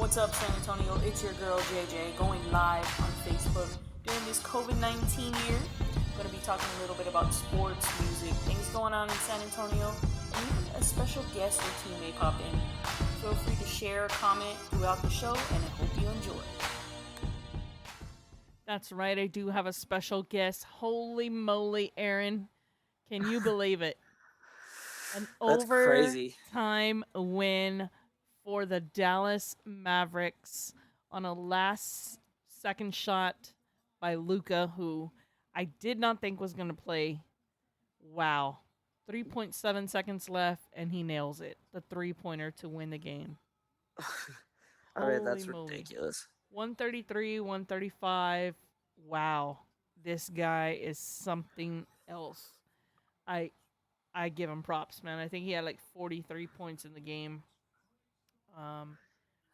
What's up, San Antonio? It's your girl JJ going live on Facebook during this COVID-19 year. I'm going to be talking a little bit about sports, music, things going on in San Antonio, and even a special guest or two may pop in. Feel free to share, comment throughout the show, and I hope you enjoy. That's right, I do have a special guest. Holy moly, Aaron. Can you believe it? An overtime win for the Dallas Mavericks on a last-second shot by Luka, who I did not think was going to play. Wow. 3.7 seconds left, and he nails it. The three-pointer to win the game. I mean, that's ridiculous. 133, 135. Wow. This guy is something else. I give him props, man. I think he had like 43 points in the game.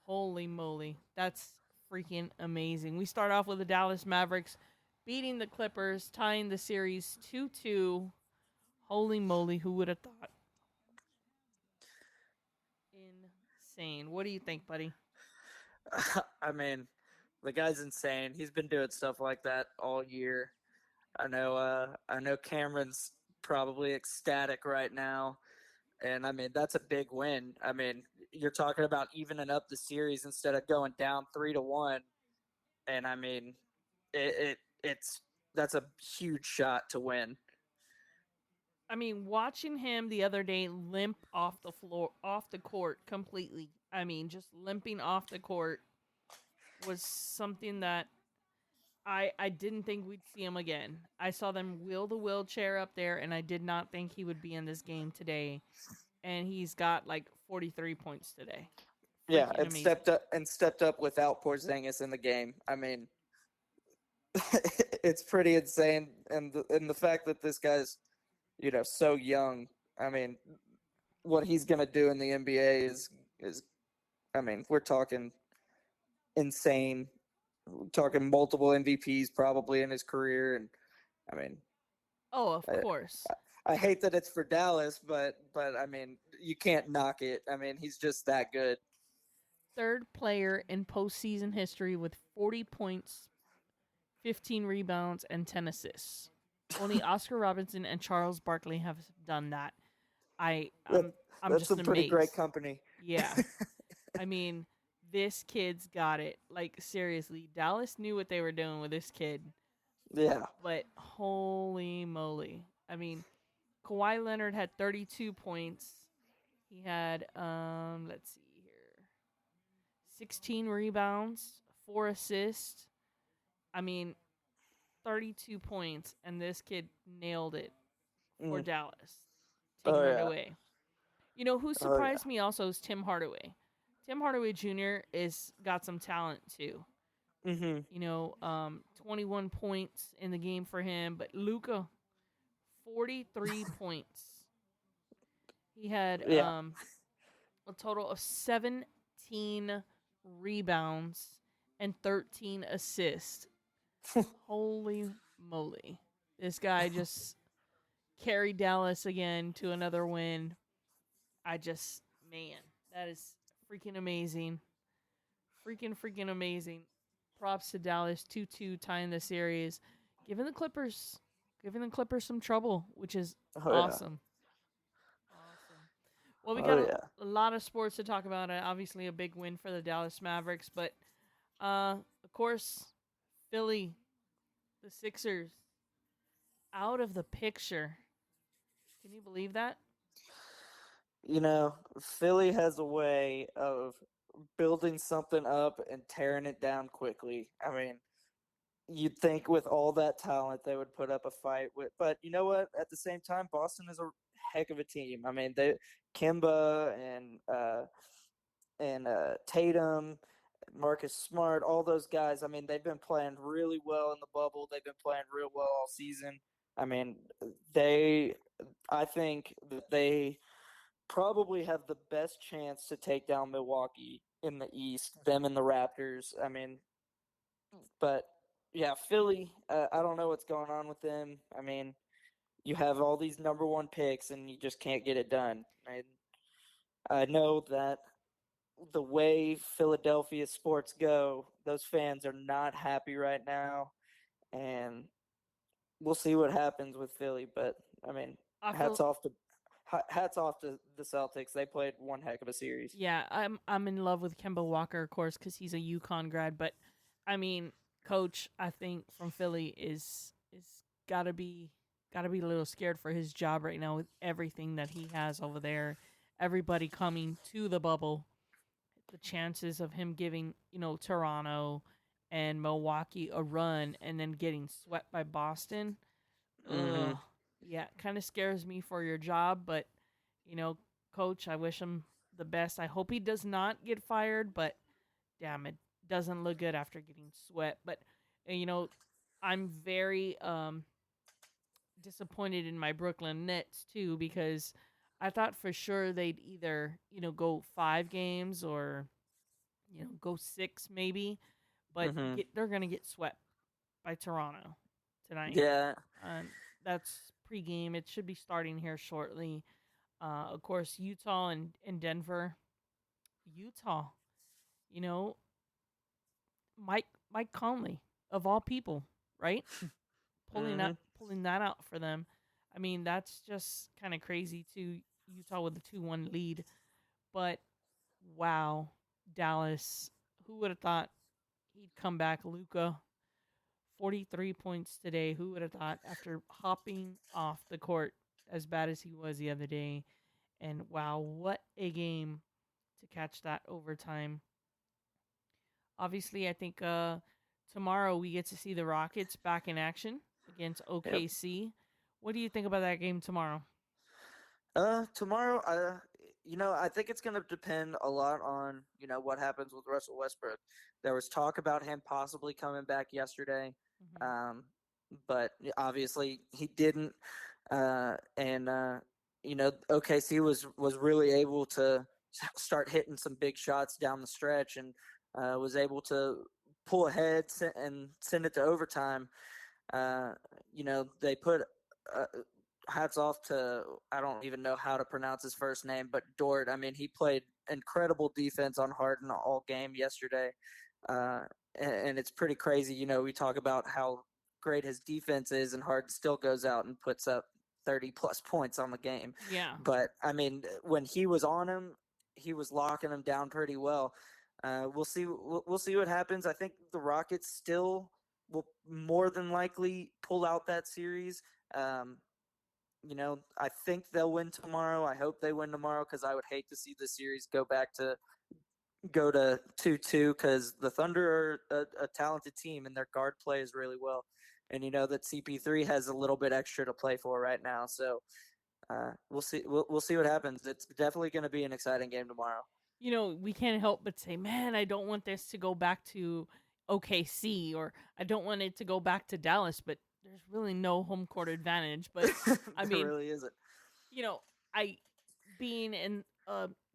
Holy moly. That's freaking amazing. We start off with the Dallas Mavericks beating the Clippers, tying the series 2-2. Holy moly, who would have thought? Insane. What do you think, buddy? I mean, the guy's insane. He's been doing stuff like that all year. I know Cameron's probably ecstatic right now. And I mean, that's a big win. I mean, you're talking about evening up the series instead of going down 3-1. And I mean, that's a huge shot to win. I mean, watching him the other day limp off the court completely. I mean, just limping off the court was something that I didn't think we'd see him again. I saw them wheel the wheelchair up there, and I did not think he would be in this game today. And he's got like 43 points today. Yeah, and stepped up without Porzingis in the game. I mean, it's pretty insane, and the fact that this guy's, so young. I mean, what he's gonna do in the NBA is, I mean, we're talking insane. We're talking multiple MVPs probably in his career, and I mean, of course. I hate that it's for Dallas, but I mean, you can't knock it. I mean, he's just that good. Third player in postseason history with 40 points, 15 rebounds, and 10 assists. Only Oscar Robertson and Charles Barkley have done that. I'm that's just some amazed. Pretty great company. Yeah. I mean, this kid's got it. Like, seriously, Dallas knew what they were doing with this kid. Yeah. But holy moly. I mean, Kawhi Leonard had 32 points. He had, let's see here, 16 rebounds, 4 assists. I mean, 32 points, and this kid nailed it for Dallas, taking it away. You know, who surprised me also is Tim Hardaway. Tim Hardaway Jr. is got some talent, too. Mm-hmm. You know, 21 points in the game for him, but Luka, 43 points. He had a total of 17 rebounds and 13 assists. Holy moly. This guy just carried Dallas again to another win. Man, that is freaking amazing. Freaking amazing. Props to Dallas, 2-2 tying the series. Giving the Clippers some trouble, which is awesome. Well, we got a lot of sports to talk about. Obviously, a big win for the Dallas Mavericks, but of course, Philly, the Sixers, out of the picture. Can you believe that? You know, Philly has a way of building something up and tearing it down quickly. I mean, you'd think with all that talent they would put up a fight but you know what? At the same time, Boston is a heck of a team. I mean, Kemba and Tatum, Marcus Smart, all those guys. I mean, they've been playing really well in the bubble. They've been playing real well all season. I mean, I think that they probably have the best chance to take down Milwaukee in the East, them and the Raptors. I mean, but yeah, Philly, I don't know what's going on with them. I mean, you have all these number one picks and you just can't get it done. I know that the way Philadelphia sports go, those fans are not happy right now, and we'll see what happens with Philly. But I mean, I hats feel off to hats off to the Celtics. They played one heck of a series. yeah, I'm in love with Kemba Walker, of course, because he's a UConn grad. But I mean, coach, I think from Philly is gotta be gotta be a little scared for his job right now with everything that he has over there. Everybody coming to the bubble, the chances of him giving Toronto and Milwaukee a run and then getting swept by Boston. Mm-hmm. Ugh, yeah, kind of scares me for your job, but you know, coach, I wish him the best. I hope he does not get fired, but damn, it doesn't look good after getting swept. But you know, I'm very disappointed in my Brooklyn Nets too because I thought for sure they'd either go 5 games or go 6 maybe, but Mm-hmm. they're gonna get swept by Toronto tonight. Yeah. That's pregame. It should be starting here shortly. Of course, Utah and Denver. Utah, you know, Mike Conley of all people, right? Pulling Mm-hmm. that pulling that out for them. I mean, that's just kind of crazy too. Utah with a 2-1 lead, but wow, Dallas. Who would have thought he'd come back? Luka, 43 points today. Who would have thought after hopping off the court as bad as he was the other day? And wow, what a game to catch that overtime. Obviously, I think tomorrow we get to see the Rockets back in action against Yep. OKC. What do you think about that game tomorrow? Tomorrow, I think it's going to depend a lot on, what happens with Russell Westbrook. There was talk about him possibly coming back yesterday, Mm-hmm. um, but obviously he didn't. And OKC was really able to start hitting some big shots down the stretch and was able to pull ahead and send it to overtime. Uh, they put uh, hats off to, I don't even know how to pronounce his first name, but Dort. I mean, he played incredible defense on Harden all game yesterday, uh, and it's pretty crazy. We talk about how great his defense is, and Harden still goes out and puts up 30 plus points on the game. Yeah. But I mean, when he was on him, he was locking him down pretty well. We'll see. We'll see what happens. I think the Rockets still will more than likely pull out that series. Um, I think they'll win tomorrow. I hope they win tomorrow because I would hate to see the series go to 2-2 because the Thunder are a talented team and their guard plays really well, and that CP3 has a little bit extra to play for right now. So we'll see. We'll see what happens. It's definitely going to be an exciting game tomorrow. We can't help but say, man, I don't want this to go back to OKC or I don't want it to go back to Dallas, but there's really no home court advantage. But I There mean, really isn't. I being in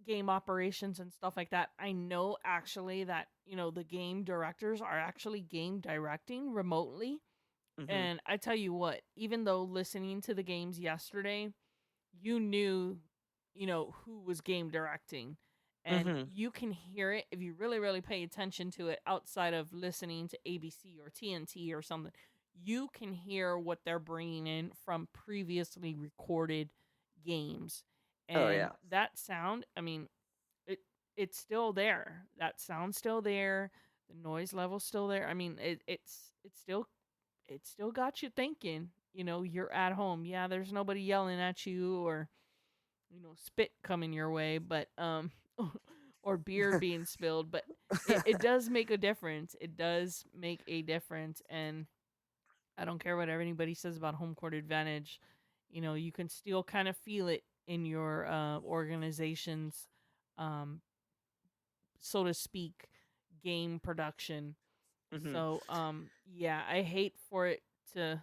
game operations and stuff like that, I know actually that the game directors are actually game directing remotely. Mm-hmm. And I tell you what, even though listening to the games yesterday, you knew, who was game directing. And Mm-hmm. you can hear it if you really, really pay attention to it outside of listening to ABC or TNT or something. You can hear what they're bringing in from previously recorded games. Oh And yeah. that sound, I mean, it's still there. That sound's still there. The noise level's still there. I mean, it's still got you thinking. You're at home. Yeah, there's nobody yelling at you or spit coming your way, but or beer being spilled, but it does make a difference. It does make a difference, and I don't care what anybody says about home court advantage. You can still kind of feel it in your organization's, um, so to speak, game production. Mm-hmm. So, yeah, I hate for it to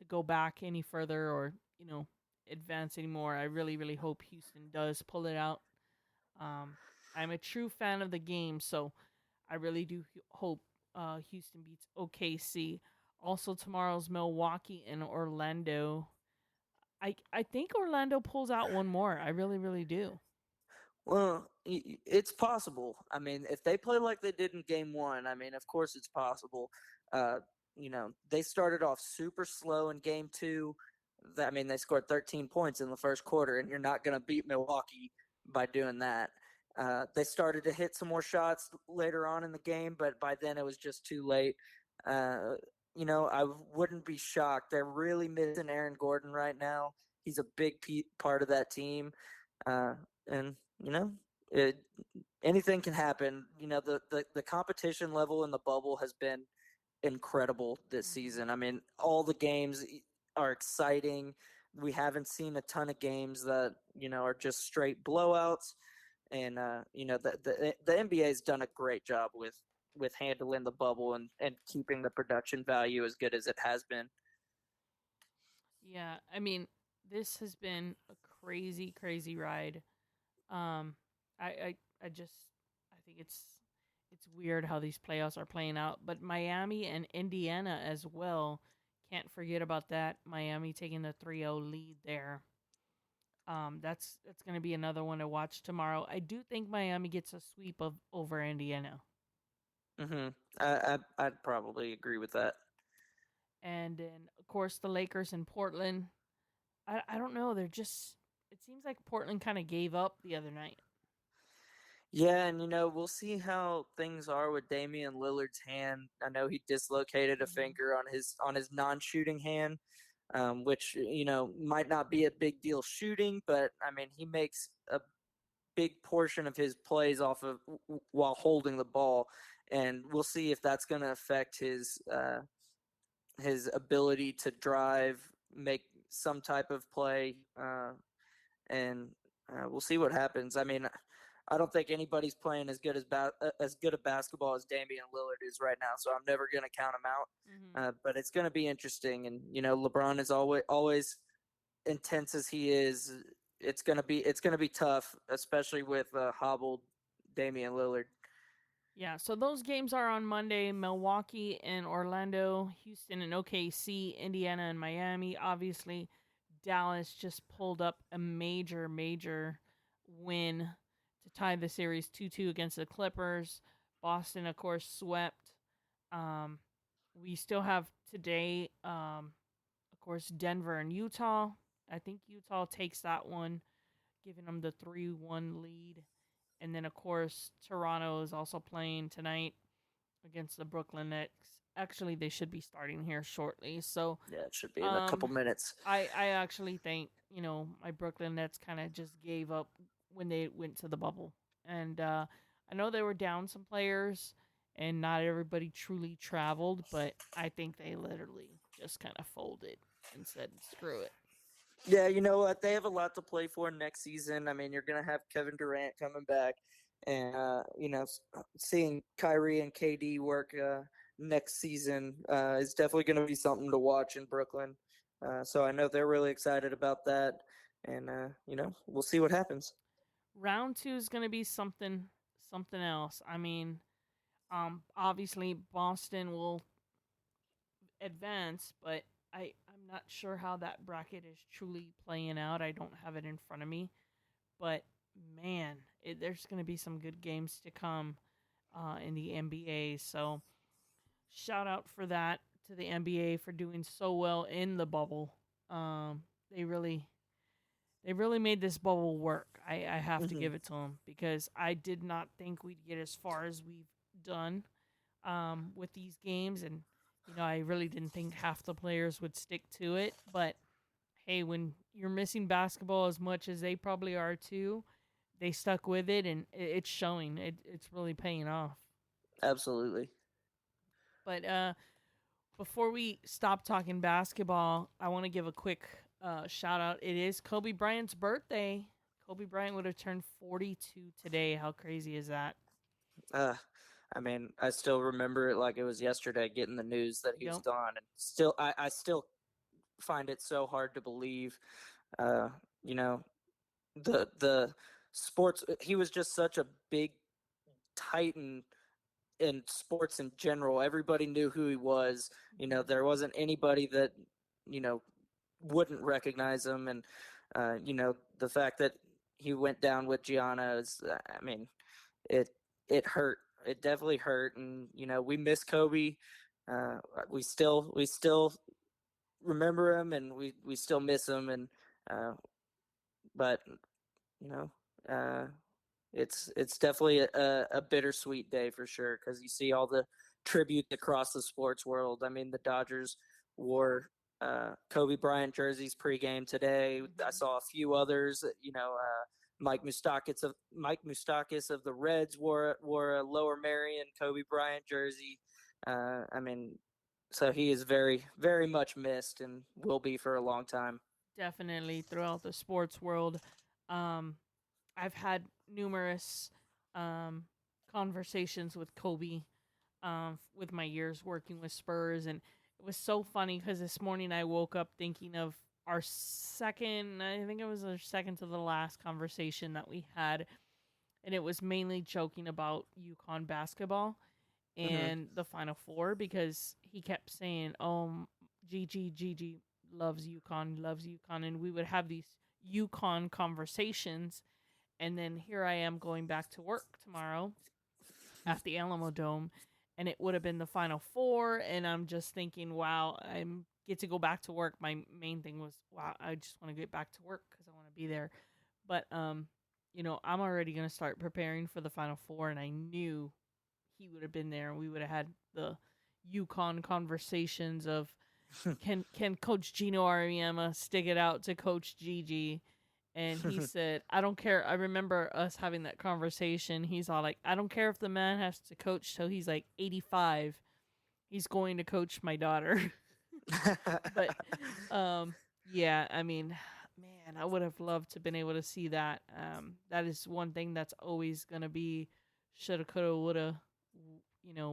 go back any further or advance anymore. I really, really hope Houston does pull it out. Um, I'm a true fan of the game, so I really do hope Houston beats OKC. Also, tomorrow's Milwaukee and Orlando. I think Orlando pulls out one more. I really, really do. Well, it's possible. I mean, if they play like they did in game one, I mean, of course it's possible. Uh, they started off super slow in game two. I mean, they scored 13 points in the first quarter, and you're not going to beat Milwaukee by doing that. They started to hit some more shots later on in the game, but by then it was just too late. Uh, I wouldn't be shocked. They're really missing Aaron Gordon right now. He's a big part of that team. And it, anything can happen. The competition level in the bubble has been incredible this Mm-hmm. season. I mean, all the games are exciting. We haven't seen a ton of games that are just straight blowouts. And the NBA has done a great job with handling the bubble and keeping the production value as good as it has been. Yeah, I mean, this has been a crazy, crazy ride. Um, I just, I think it's weird how these playoffs are playing out. But Miami and Indiana as well. Can't forget about that. Miami taking the 3-0 lead there. That's going to be another one to watch tomorrow. I do think Miami gets a sweep of over Indiana. Mm-hmm. I'd probably agree with that. And then, of course, the Lakers in Portland. I don't know. They're just. It seems like Portland kind of gave up the other night. Yeah, and we'll see how things are with Damian Lillard's hand. I know he dislocated a Mm-hmm. finger on his non-shooting hand, which might not be a big deal shooting, but I mean he makes a big portion of his plays off of while holding the ball, and we'll see if that's going to affect his ability to drive, make some type of play, and we'll see what happens. I mean, I don't think anybody's playing as good a basketball as Damian Lillard is right now, so I'm never going to count him out. Mm-hmm. But it's going to be interesting, and LeBron is always intense as he is. It's gonna be tough, especially with hobbled Damian Lillard. Yeah, so those games are on Monday. Milwaukee and Orlando, Houston and OKC, Indiana and Miami. Obviously, Dallas just pulled up a major, major win to tie the series 2-2 against the Clippers. Boston, of course, swept. Um, we still have today, of course, Denver and Utah. I think Utah takes that one, giving them the 3-1 lead. And then, of course, Toronto is also playing tonight against the Brooklyn Nets. Actually, they should be starting here shortly. So, Yeah, it should be in a couple minutes. I actually think my Brooklyn Nets kind of just gave up when they went to the bubble, and I know they were down some players, and not everybody truly traveled, but I think they literally just kind of folded and said, "Screw it." Yeah, you know what? They have a lot to play for next season. I mean, you're gonna have Kevin Durant coming back, and seeing Kyrie and KD work next season is definitely gonna be something to watch in Brooklyn. So I know they're really excited about that, and we'll see what happens. Round two is going to be something else. I mean, obviously Boston will advance, but I'm not sure how that bracket is truly playing out. I don't have it in front of me, but man, there's going to be some good games to come in the NBA. So shout out for that to the NBA for doing so well in the bubble. They really made this bubble work. I have to Hmm. give it to them because I did not think we'd get as far as we've done with these games, and I really didn't think half the players would stick to it. But hey, when you're missing basketball as much as they probably are too, they stuck with it, and it's showing. It's really paying off. Absolutely. But before we stop talking basketball, I want to give a quick shout out. It is Kobe Bryant's birthday. Kobe Bryant would have turned 42 today. How crazy is that? Uh, I mean, I still remember it like it was yesterday, getting the news that he was Yep. gone, and I still find it so hard to believe. Uh, you know, the sports. He was just such a big titan in sports in general. Everybody knew who he was. Mm-hmm. There wasn't anybody that you know wouldn't recognize him, and the fact that he went down with Gianna. I mean, it it hurt. It definitely hurt, and we miss Kobe. Uh, we still remember him, and we still miss him, and uh, but you know, uh, it's definitely a bittersweet day for sure because you see all the tribute across the sports world. I mean, the Dodgers wore Kobe Bryant jerseys pregame today. I Mm-hmm. saw a few others. Mike Moustakis of the Reds wore a Lower Merion Kobe Bryant jersey. I mean, so he is very very much missed and will be for a long time. Definitely throughout the sports world. Um, I've had numerous um, conversations with Kobe with my years working with Spurs, and it was so funny because this morning I woke up thinking of our second, I think it was our second to the last conversation that we had, and it was mainly joking about UConn basketball Hmm. and the Final Four because he kept saying, "Oh, Gigi loves UConn," and we would have these UConn conversations, and then here I am going back to work tomorrow at the Alamo Dome, and it would have been the Final Four, and I'm just thinking, wow, I get to go back to work. My main thing was, wow, I just want to get back to work because I want to be there. But I'm already gonna start preparing for the Final Four, and I knew he would have been there, and we would have had the UConn conversations of can Coach Gino Ariema stick it out to Coach Gigi, and he said, I don't care. I remember us having that conversation. He's all like, I don't care if the man has to coach till he's like 85. He's going to coach my daughter. But yeah, I mean, man, I would have loved to been able to see that. That is one thing that's always going to be shoulda, coulda, woulda,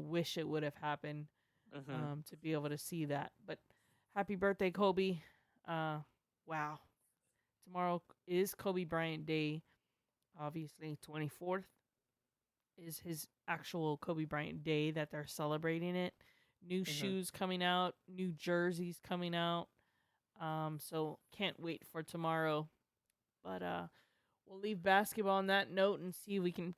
wish it would have happened Hmm. to be able to see that. But happy birthday, Kobe. Wow. Tomorrow is Kobe Bryant Day. Obviously, 24th is his actual Kobe Bryant Day that they're celebrating it. New Hmm. shoes coming out, new jerseys coming out. So can't wait for tomorrow. But we'll leave basketball on that note and see if we can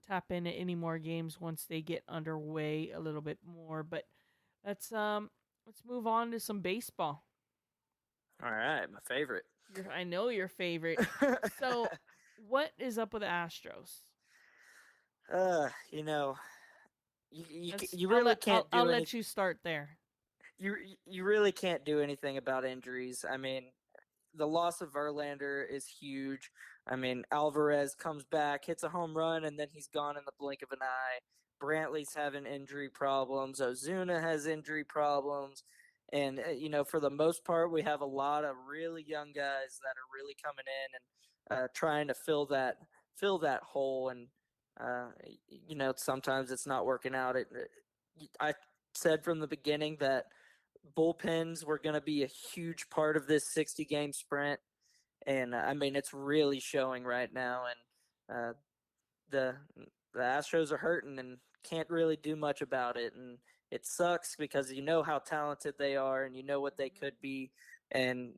tap into any more games once they get underway a little bit more. But let's move on to some baseball. All right, my favorite. I know your favorite. So, what is up with the Astros? You know, Let's. you I'll really let. can't I'll do let any you start there. you you really can't do anything about injuries. I mean, the loss of Verlander is huge. I mean, Alvarez comes back, hits a home run, and then he's gone in the blink of an eye. Brantley's having injury problems. Ozuna has injury problems. And, for the most part, we have a lot of really young guys that are really coming in and trying to fill that hole. And, uh, sometimes it's not working out. I said from the beginning that bullpens were going to be a huge part of this 60 game sprint. And I mean, it's really showing right now. And the the Astros are hurting and can't really do much about it. And it sucks because you know how talented they are and you know what they Mm-hmm. could be. And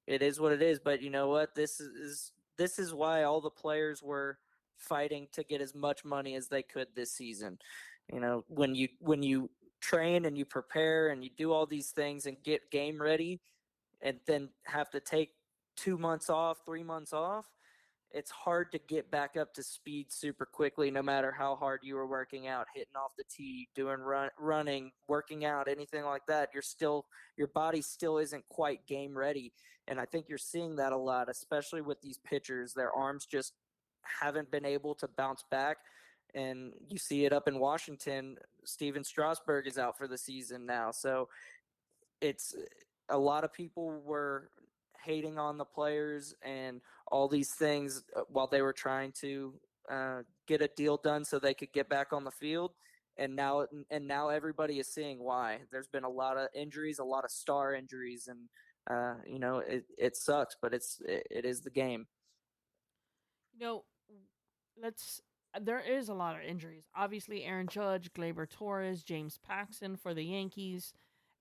it is what it is. But you know what? This is why all the players were fighting to get as much money as they could this season. When you train and you prepare and you do all these things and get game ready and then have to take 2 months off, 3 months off, it's hard to get back up to speed super quickly, no matter how hard you were working out, hitting off the tee, doing running, working out, anything like that. Your body still isn't quite game ready. And I think you're seeing that a lot, especially with these pitchers. Their arms just haven't been able to bounce back. And you see it up in Washington. Steven Strasburg is out for the season now. So it's a lot of people were hating on the players and all these things while they were trying to get a deal done so they could get back on the field. And now everybody is seeing why. There's been a lot of injuries, a lot of star injuries, and it sucks, but it is the game. You know, let's. There is a lot of injuries. Obviously, Aaron Judge, Gleyber Torres, James Paxton for the Yankees,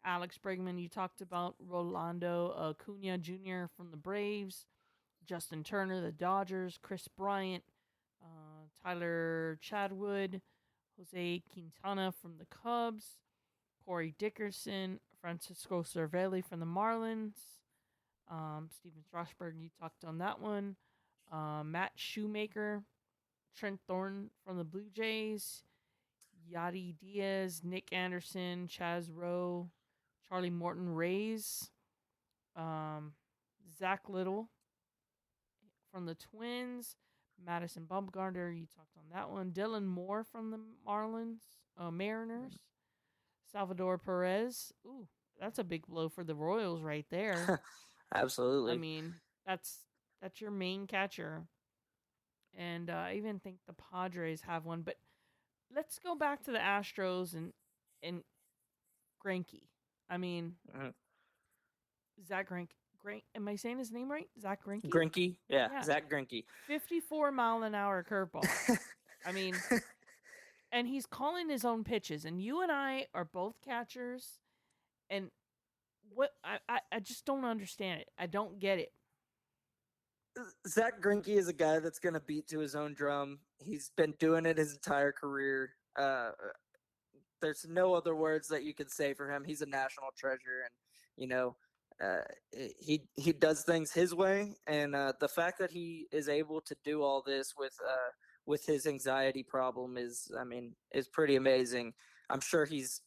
Alex Bregman. You talked about Rolando Acuna Jr. from the Braves, Justin Turner, the Dodgers, Chris Bryant, Tyler Chadwood, Jose Quintana from the Cubs, Corey Dickerson, Francisco Cervelli from the Marlins, Steven Strasburg, you talked on that one, Matt Shoemaker, Trent Thornton from the Blue Jays, Yadi Diaz, Nick Anderson, Chaz Rowe, Charlie Morton Rays, Zach Little from the Twins, Madison Bumgarner, you talked on that one, Dylan Moore from the Mariners, Salvador Perez. Ooh, that's a big blow for the Royals right there. Absolutely. I mean, that's your main catcher. And I even think the Padres have one. But let's go back to the Astros and Greinke. I mean, Zach Greinke. Am I saying his name right? Zach Greinke? Greinke? Yeah, Zach Greinke. 54-mile-an-hour curveball. I mean, and he's calling his own pitches. And you and I are both catchers. And what I just don't understand it. I don't get it. Zach Greinke is a guy that's going to beat to his own drum. He's been doing it his entire career. There's no other words that you could say for him. He's a national treasure, and he does things his way. And the fact that he is able to do all this with his anxiety problem is pretty amazing. I'm sure he's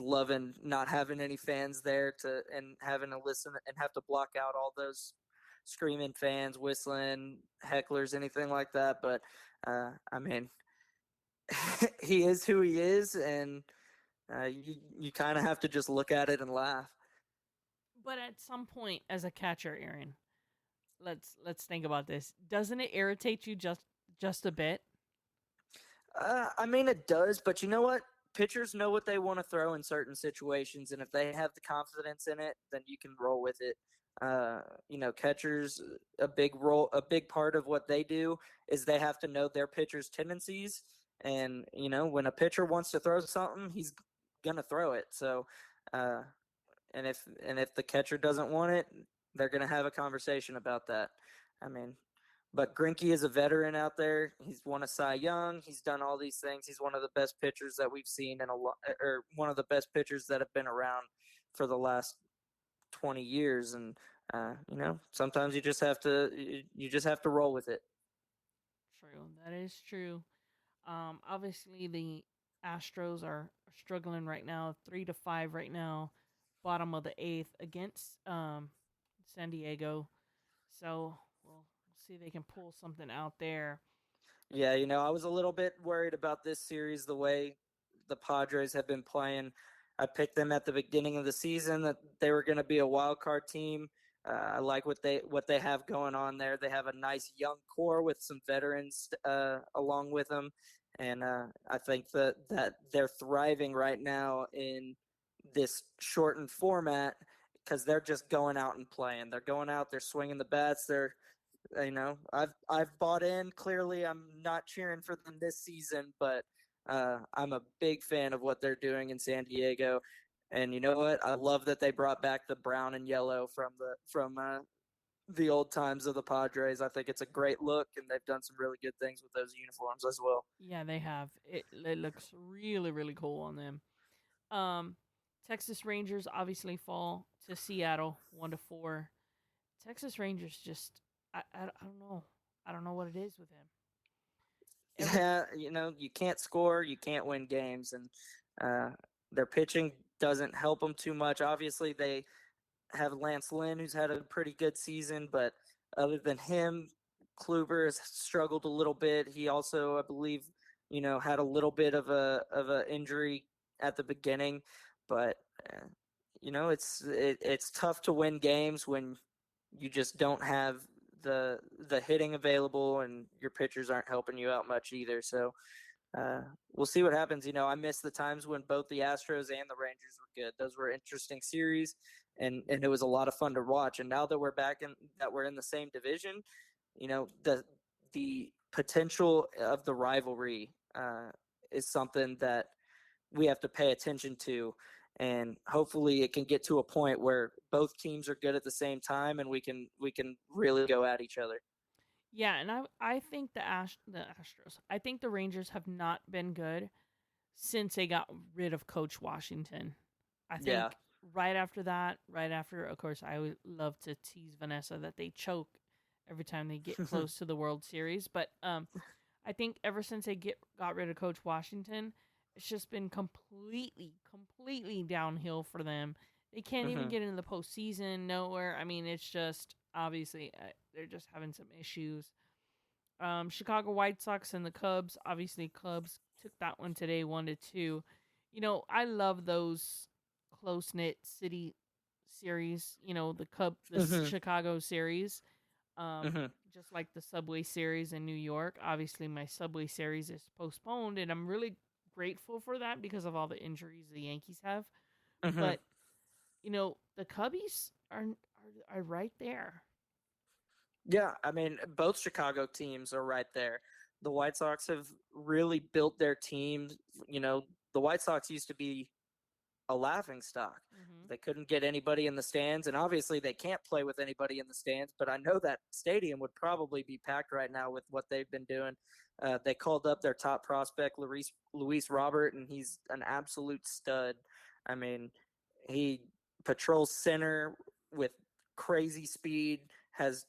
loving not having any fans there and having to listen and have to block out all those screaming fans, whistling, hecklers, anything like that. But he is who he is, and you kind of have to just look at it and laugh. But at some point, as a catcher, Aaron, let's think about this. Doesn't it irritate you just a bit? It does, but you know what? Pitchers know what they want to throw in certain situations, and if they have the confidence in it, then you can roll with it. Catchers, a big part of what they do is they have to know their pitcher's tendencies. And, when a pitcher wants to throw something, he's going to throw it. So, and if the catcher doesn't want it, they're going to have a conversation about that. But Greinke is a veteran out there. He's won a Cy Young. He's done all these things. He's one of the best pitchers that we've seen or one of the best pitchers that have been around for the last 20 years. And, sometimes you just have to roll with it. True. That is true. Obviously the Astros are struggling right now, 3-5 right now, bottom of the 8th against San Diego. So we'll see if they can pull something out there. Yeah, I was a little bit worried about this series, the way the Padres have been playing. I picked them at the beginning of the season that they were going to be a wild card team. I like what they have going on there. They have a nice young core with some veterans along with them, and I think that they're thriving right now in this shortened format because they're just going out and playing. They're going out, they're swinging the bats. I've bought in. Clearly, I'm not cheering for them this season, but I'm a big fan of what they're doing in San Diego. And you know what? I love that they brought back the brown and yellow from the old times of the Padres. I think it's a great look, and they've done some really good things with those uniforms as well. Yeah, they have. It looks really, really cool on them. Texas Rangers obviously fall to Seattle 1-4. Texas Rangers just I don't know. I don't know what it is with him. Yeah, you can't score, you can't win games, and their pitching doesn't help them too much. Obviously, they have Lance Lynn, who's had a pretty good season, but other than him, Kluber has struggled a little bit. He also, I believe, had a little bit of a injury at the beginning, but it's tough to win games when you just don't have the hitting available and your pitchers aren't helping you out much either. So we'll see what happens. I miss the times when both the Astros and the Rangers were good. Those were interesting series, and it was a lot of fun to watch. And now that we're in the same division, the potential of the rivalry is something that we have to pay attention to. and hopefully it can get to a point where both teams are good at the same time, and we can really go at each other. Yeah, and I think the Astros. I think the Rangers have not been good since they got rid of Coach Washington. I Yeah. think right after that, right after, of course, I would love to tease Vanessa that they choke every time they get close to the World Series. But I think ever since they got rid of Coach Washington, it's just been completely downhill for them. They can't even get into the postseason. Nowhere. I mean, it's just obviously they're just having some issues. Chicago White Sox and the Cubs. Obviously, Cubs took that one today, 1-2. You know, I love those close knit city series. You know, the Chicago series. Just like the Subway Series in New York. Obviously, my Subway Series is postponed, and I'm really grateful for that because of all the injuries the Yankees have. But you know, the Cubbies are right there. Yeah, I mean, both Chicago teams are right there. The White Sox have really built their team. You know, the White Sox used to be a laughing stock. Mm-hmm. They couldn't get anybody in the stands, and obviously they can't play with anybody in the stands. But I know that stadium would probably be packed right now with what they've been doing. They called up their top prospect, Luis Robert, and he's an absolute stud. I mean, he patrols center with crazy speed, has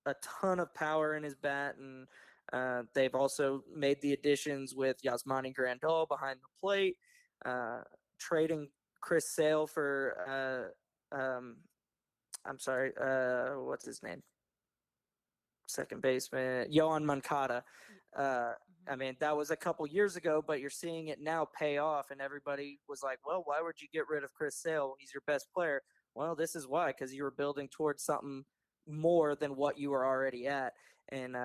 a ton of power in his bat, and they've also made the additions with Yasmani Grandal behind the plate, trading Chris Sale for I'm sorry, what's his name? Second baseman, Yohan Moncada. Uh, I mean, that was a couple years ago, but you're seeing it now pay off, and everybody was like, well, why would you get rid of Chris Sale? He's your best player. Well, this is why, because you were building towards something more than what you were already at. And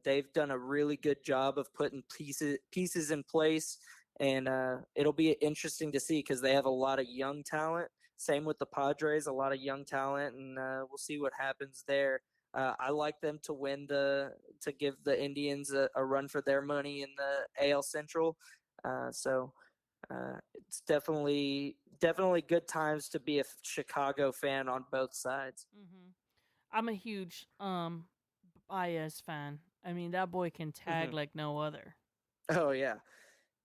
they've done a really good job of putting pieces in place, and it'll be interesting to see because they have a lot of young talent. Same with the Padres, a lot of young talent, and we'll see what happens there. I like them to to give the Indians a run for their money in the AL Central. So it's definitely good times to be a Chicago fan on both sides. Mm-hmm. I'm a huge Baez fan. I mean, that boy can tag like no other. Oh yeah,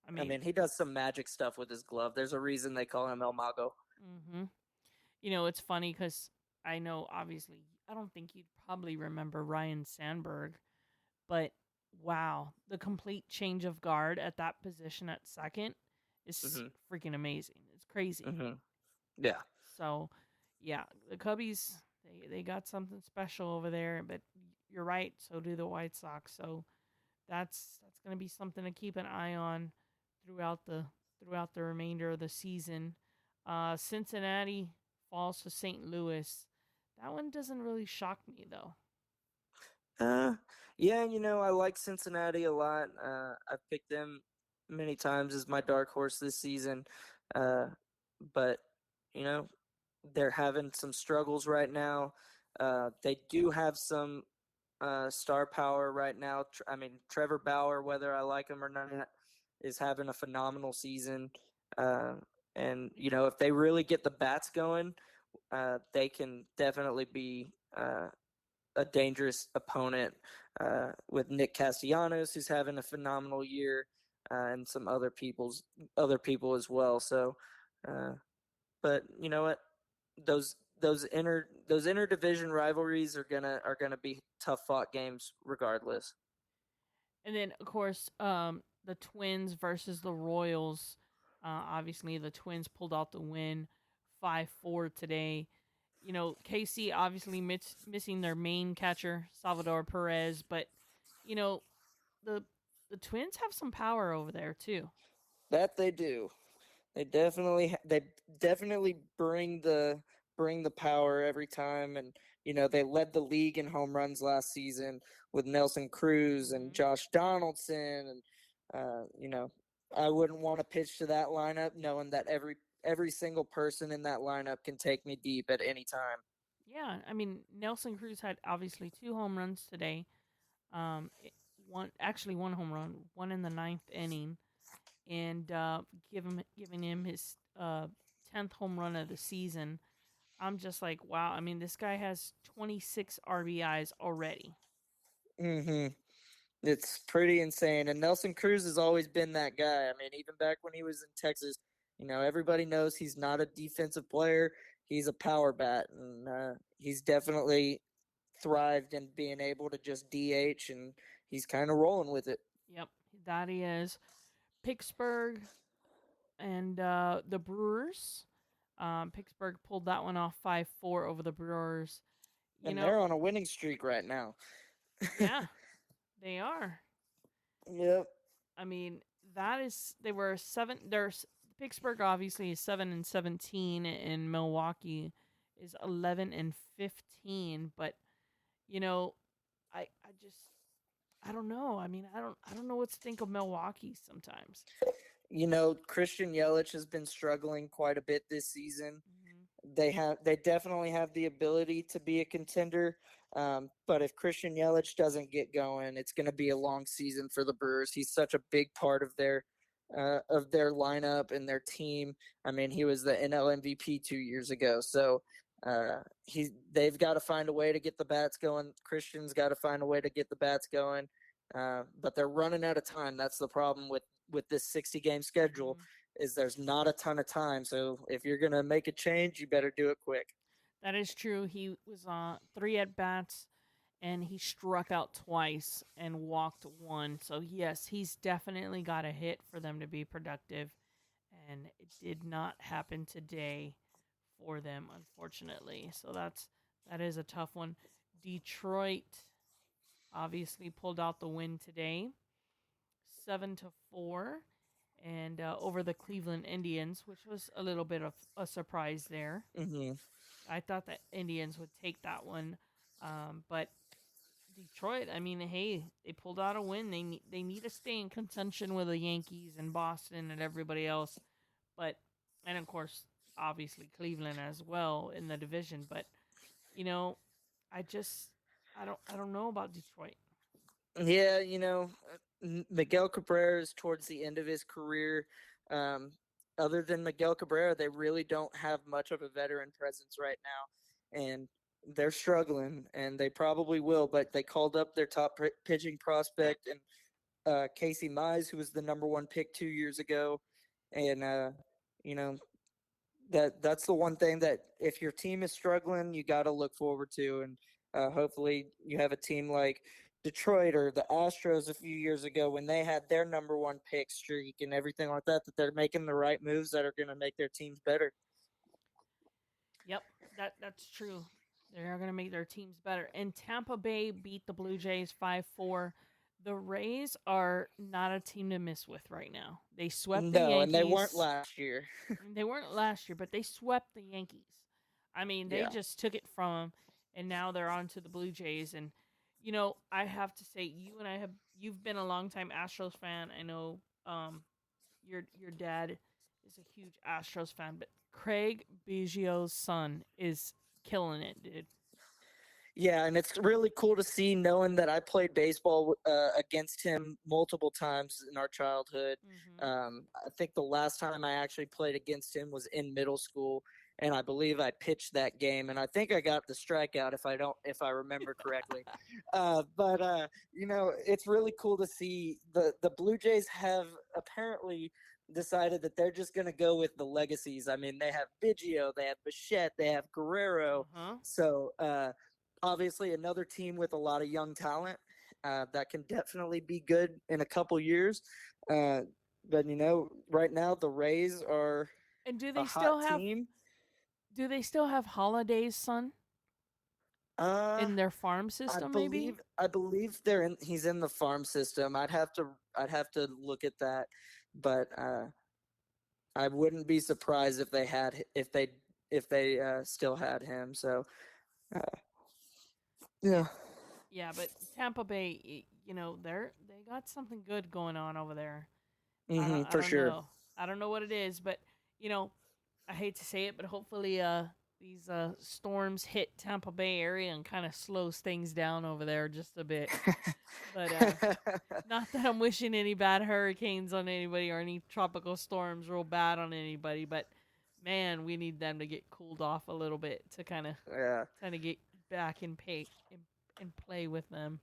I I mean, mean he does some magic stuff with his glove. There's a reason they call him El Mago. mm-hmm. You know, it's funny because I know obviously I don't think you'd probably remember Ryan Sandberg, but wow, the complete change of guard at that position at second is hmm freaking amazing. It's crazy. hmm Yeah. So, yeah, the Cubbies they got something special over there, but you're right, so do the White Sox. So that's going to be something to keep an eye on throughout the remainder of the season. Cincinnati falls to St. Louis. That one doesn't really shock me though. Uh, yeah, I like Cincinnati a lot. I've picked them many times as my dark horse this season. Uh, but you know, they're having some struggles right now. They do have some star power right now. I mean, Trevor Bauer, whether I like him or not, is having a phenomenal season. Uh, and if they really get the bats going, they can definitely be a dangerous opponent with Nick Castellanos, who's having a phenomenal year, and some other people as well. So, uh, but you know what? Those interdivision rivalries are gonna be tough fought games regardless. And then of course, the Twins versus the Royals. Obviously, the Twins pulled out the win, 5-4 today. You know, KC obviously missing their main catcher Salvador Perez, but you know the the Twins have some power over there too. That they do. They definitely bring the power every time, and they led the league in home runs last season with Nelson Cruz and Mm-hmm. Josh Donaldson, and I wouldn't want to pitch to that lineup knowing that every single person in that lineup can take me deep at any time. Yeah, I mean Nelson Cruz had obviously two home runs today. Um, one home run, one in the ninth inning, and giving him his 10th home run of the season. I'm just like, wow. I mean, this guy has 26 RBIs already. Mm-hmm. It's pretty insane. And Nelson Cruz has always been that guy. I mean, even back when he was in Texas, everybody knows he's not a defensive player. He's a power bat, and he's definitely thrived in being able to just DH, and he's kind of rolling with it. Yep, that he is. Pittsburgh and the Brewers. Pittsburgh pulled that one off 5-4 over the Brewers. And they're on a winning streak right now. Yeah, they are. Yep. I mean, they were 7. There's Pittsburgh obviously is 7-17, and Milwaukee is 11-15. But I just I don't know. I mean, I don't know what to think of Milwaukee sometimes. Christian Yelich has been struggling quite a bit this season. Mm-hmm. They definitely have the ability to be a contender. But if Christian Yelich doesn't get going, it's going to be a long season for the Brewers. He's such a big part of their lineup and their team. I mean, he was the NL MVP 2 years ago. So they've got to find a way to get the bats going. Christian's got to find a way to get the bats going. But they're running out of time. That's the problem with this 60-game schedule. Mm-hmm. Is there's not a ton of time. So if you're going to make a change, you better do it quick. That is true. He was 3 at bats, and he struck out twice and walked 1. So yes, he's definitely got a hit for them to be productive, and it did not happen today for them, unfortunately. So that is a tough one. Detroit obviously pulled out the win today, 7-4. And over the Cleveland Indians, which was a little bit of a surprise there. Mm-hmm. I thought that Indians would take that one, but Detroit. I mean, hey, they pulled out a win. They need to stay in contention with the Yankees and Boston and everybody else, and of course, obviously Cleveland as well in the division. But I don't know about Detroit. Yeah, Miguel Cabrera is towards the end of his career. Other than Miguel Cabrera, they really don't have much of a veteran presence right now, and they're struggling, and they probably will. But they called up their top pitching prospect, and Casey Mize, who was the #1 pick 2 years ago, and that's the one thing that if your team is struggling, you got to look forward to, and hopefully you have a team like Detroit or the Astros a few years ago when they had their #1 pick streak and everything like that they're making the right moves that are going to make their teams better. Yep, that's true. They're going to make their teams better. And Tampa Bay beat the Blue Jays 5-4. The Rays are not a team to miss with right now. They swept the Yankees. And they weren't last year. They weren't last year, but they swept the Yankees. I mean, they just took it from them, and now they're on to the Blue Jays. And I have to say, you've been a longtime Astros fan. I know your dad is a huge Astros fan, but Craig Biggio's son is killing it, dude. Yeah, and it's really cool to see, knowing that I played baseball against him multiple times in our childhood. Mm-hmm. I think the last time I actually played against him was in middle school, and I believe I pitched that game, and I think I got the strikeout if I remember correctly. But it's really cool to see the Blue Jays have apparently decided that they're just going to go with the legacies. I mean, they have Biggio, they have Bichette, they have Guerrero. Uh-huh. So obviously another team with a lot of young talent that can definitely be good in a couple years. But right now the Rays are and do they a still hot have team. Do they still have Holiday's son in their farm system? I believe he's in the farm system. I'd have to look at that, but I wouldn't be surprised if they still had him. So yeah. Yeah, but Tampa Bay, they got something good going on over there. Mm-hmm, I don't sure. know. I don't know what it is, but I hate to say it, but hopefully these storms hit Tampa Bay area and kind of slows things down over there just a bit. But not that I'm wishing any bad hurricanes on anybody or any tropical storms real bad on anybody, but man, we need them to get cooled off a little bit to kind Yeah. of get back and play with them.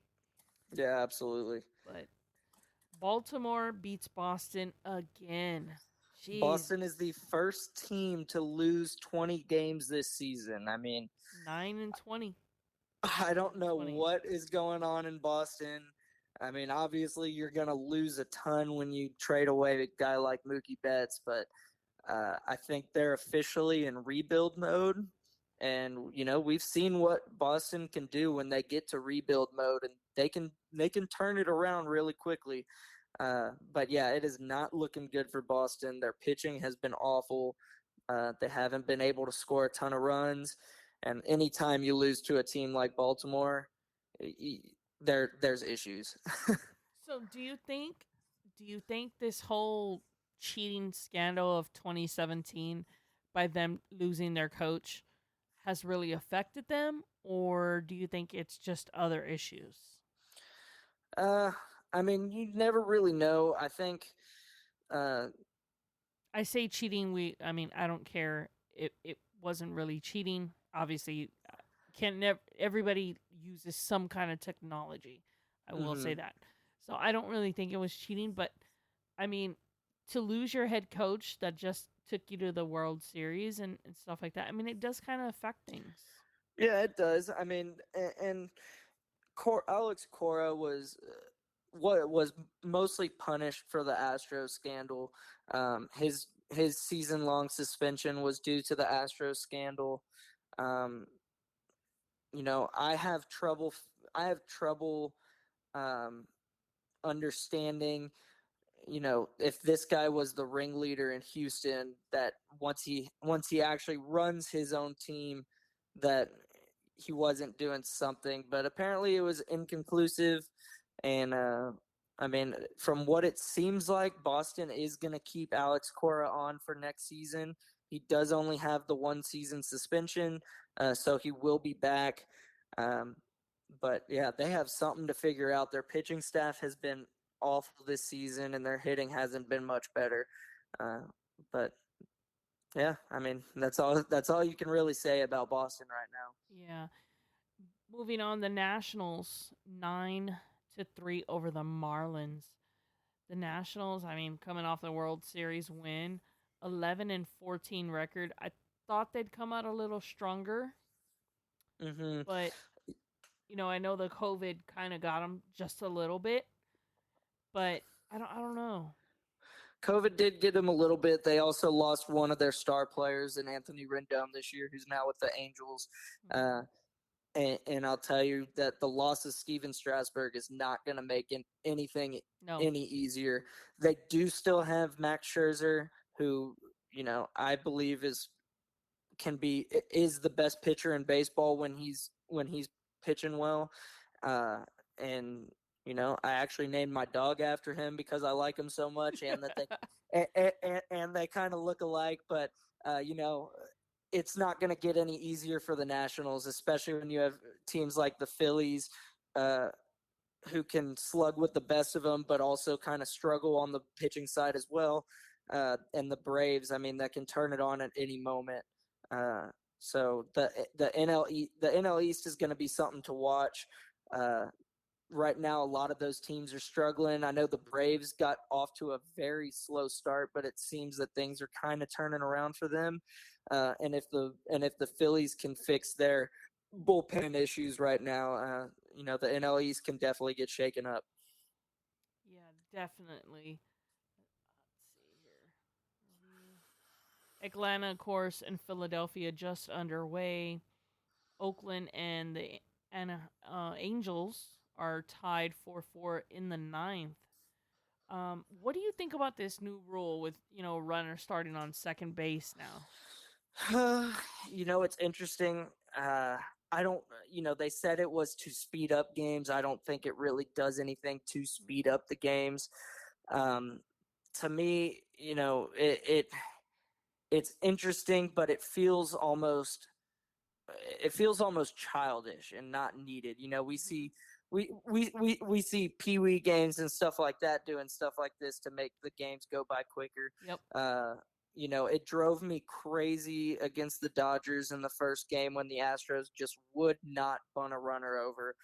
Yeah, absolutely. But Baltimore beats Boston again. Boston is the Jesus. first team to lose 20 games this season. I mean, 9-20. I 9 don't and know 20. what is going on in Boston. I mean, obviously, you're going to lose a ton when you trade away a guy like Mookie Betts, but I think they're officially in rebuild mode. And we've seen what Boston can do when they get to rebuild mode, and they can turn it around really quickly. But yeah, it is not looking good for Boston. Their pitching has been awful. They haven't been able to score a ton of runs, and anytime you lose to a team like Baltimore, there's issues. So do you think this whole cheating scandal of 2017 by them losing their coach has really affected them, or do you think it's just other issues? uh, I mean, you never really know. I think uh, I say cheating. I mean, I don't care. It wasn't really cheating. Obviously, can never. Everybody uses some kind of technology. I will say mhm. that. So I don't really think it was cheating, but I mean, to lose your head coach that just took you to the World Series and stuff like that. I mean, it does kind of affect things. Yeah, it does. I mean, and Alex Cora what was mostly punished for the Astros scandal. His season long suspension was due to the Astros scandal. Um, I have trouble. I have trouble um, understanding. If this guy was the ringleader in Houston, that once he actually runs his own team, that he wasn't doing something. But apparently, it was inconclusive. And I mean, from what it seems like, Boston is going to keep Alex Cora on for next season. He does only have the 1 season suspension, so he will be back. Um, but yeah, they have something to figure out. Their pitching staff has been awful this season, and their hitting hasn't been much better. Uh, but yeah, I mean, that's all. That's all you can really say about Boston right now. Yeah. Moving on, the Nationals 9-3 over the Marlins. The Nationals, I mean, coming off the World Series win, 11-14 record. I thought they'd come out a little stronger, Mm-hmm. but I know the COVID kind of got them just a little bit, but I don't know. COVID did get them a little bit. They also lost one of their star players in Anthony Rendon this year, who's now with the Angels. Mm-hmm. Uh, and I'll tell you that the loss of Steven Strasburg is not going to make anything No. any easier. They do still have Max Scherzer, who I believe is the best pitcher in baseball when he's pitching well. Uh, and I actually named my dog after him because I like him so much, and that they kind of look alike. But uh, you know, it's not going to get any easier for the Nationals, especially when you have teams like the Phillies, uh, who can slug with the best of them, but also kind of struggle on the pitching side as well. And the Braves, I mean, that can turn it on at any moment. Uh, so the NL East is going to be something to watch. Uh, right now, a lot of those teams are struggling. I know the Braves got off to a very slow start, but it seems that things are kind of turning around for them. And if the Phillies can fix their bullpen issues right now, the NL East can definitely get shaken up. Yeah, definitely. Let's see here. Atlanta, of course, and Philadelphia just underway. Oakland and the Angels are tied 4-4 in the ninth. What do you think about this new rule with runner starting on second base now? It's interesting. I don't, they said it was to speed up games. I don't think it really does anything to speed up the games. Um, to me, it's interesting, but it feels almost childish and not needed. We Mm-hmm. see we see pee-wee games and stuff like that doing stuff like this to make the games go by quicker. Yep. Uh, it drove me crazy against the Dodgers in the first game when the Astros just would not bunt a runner over.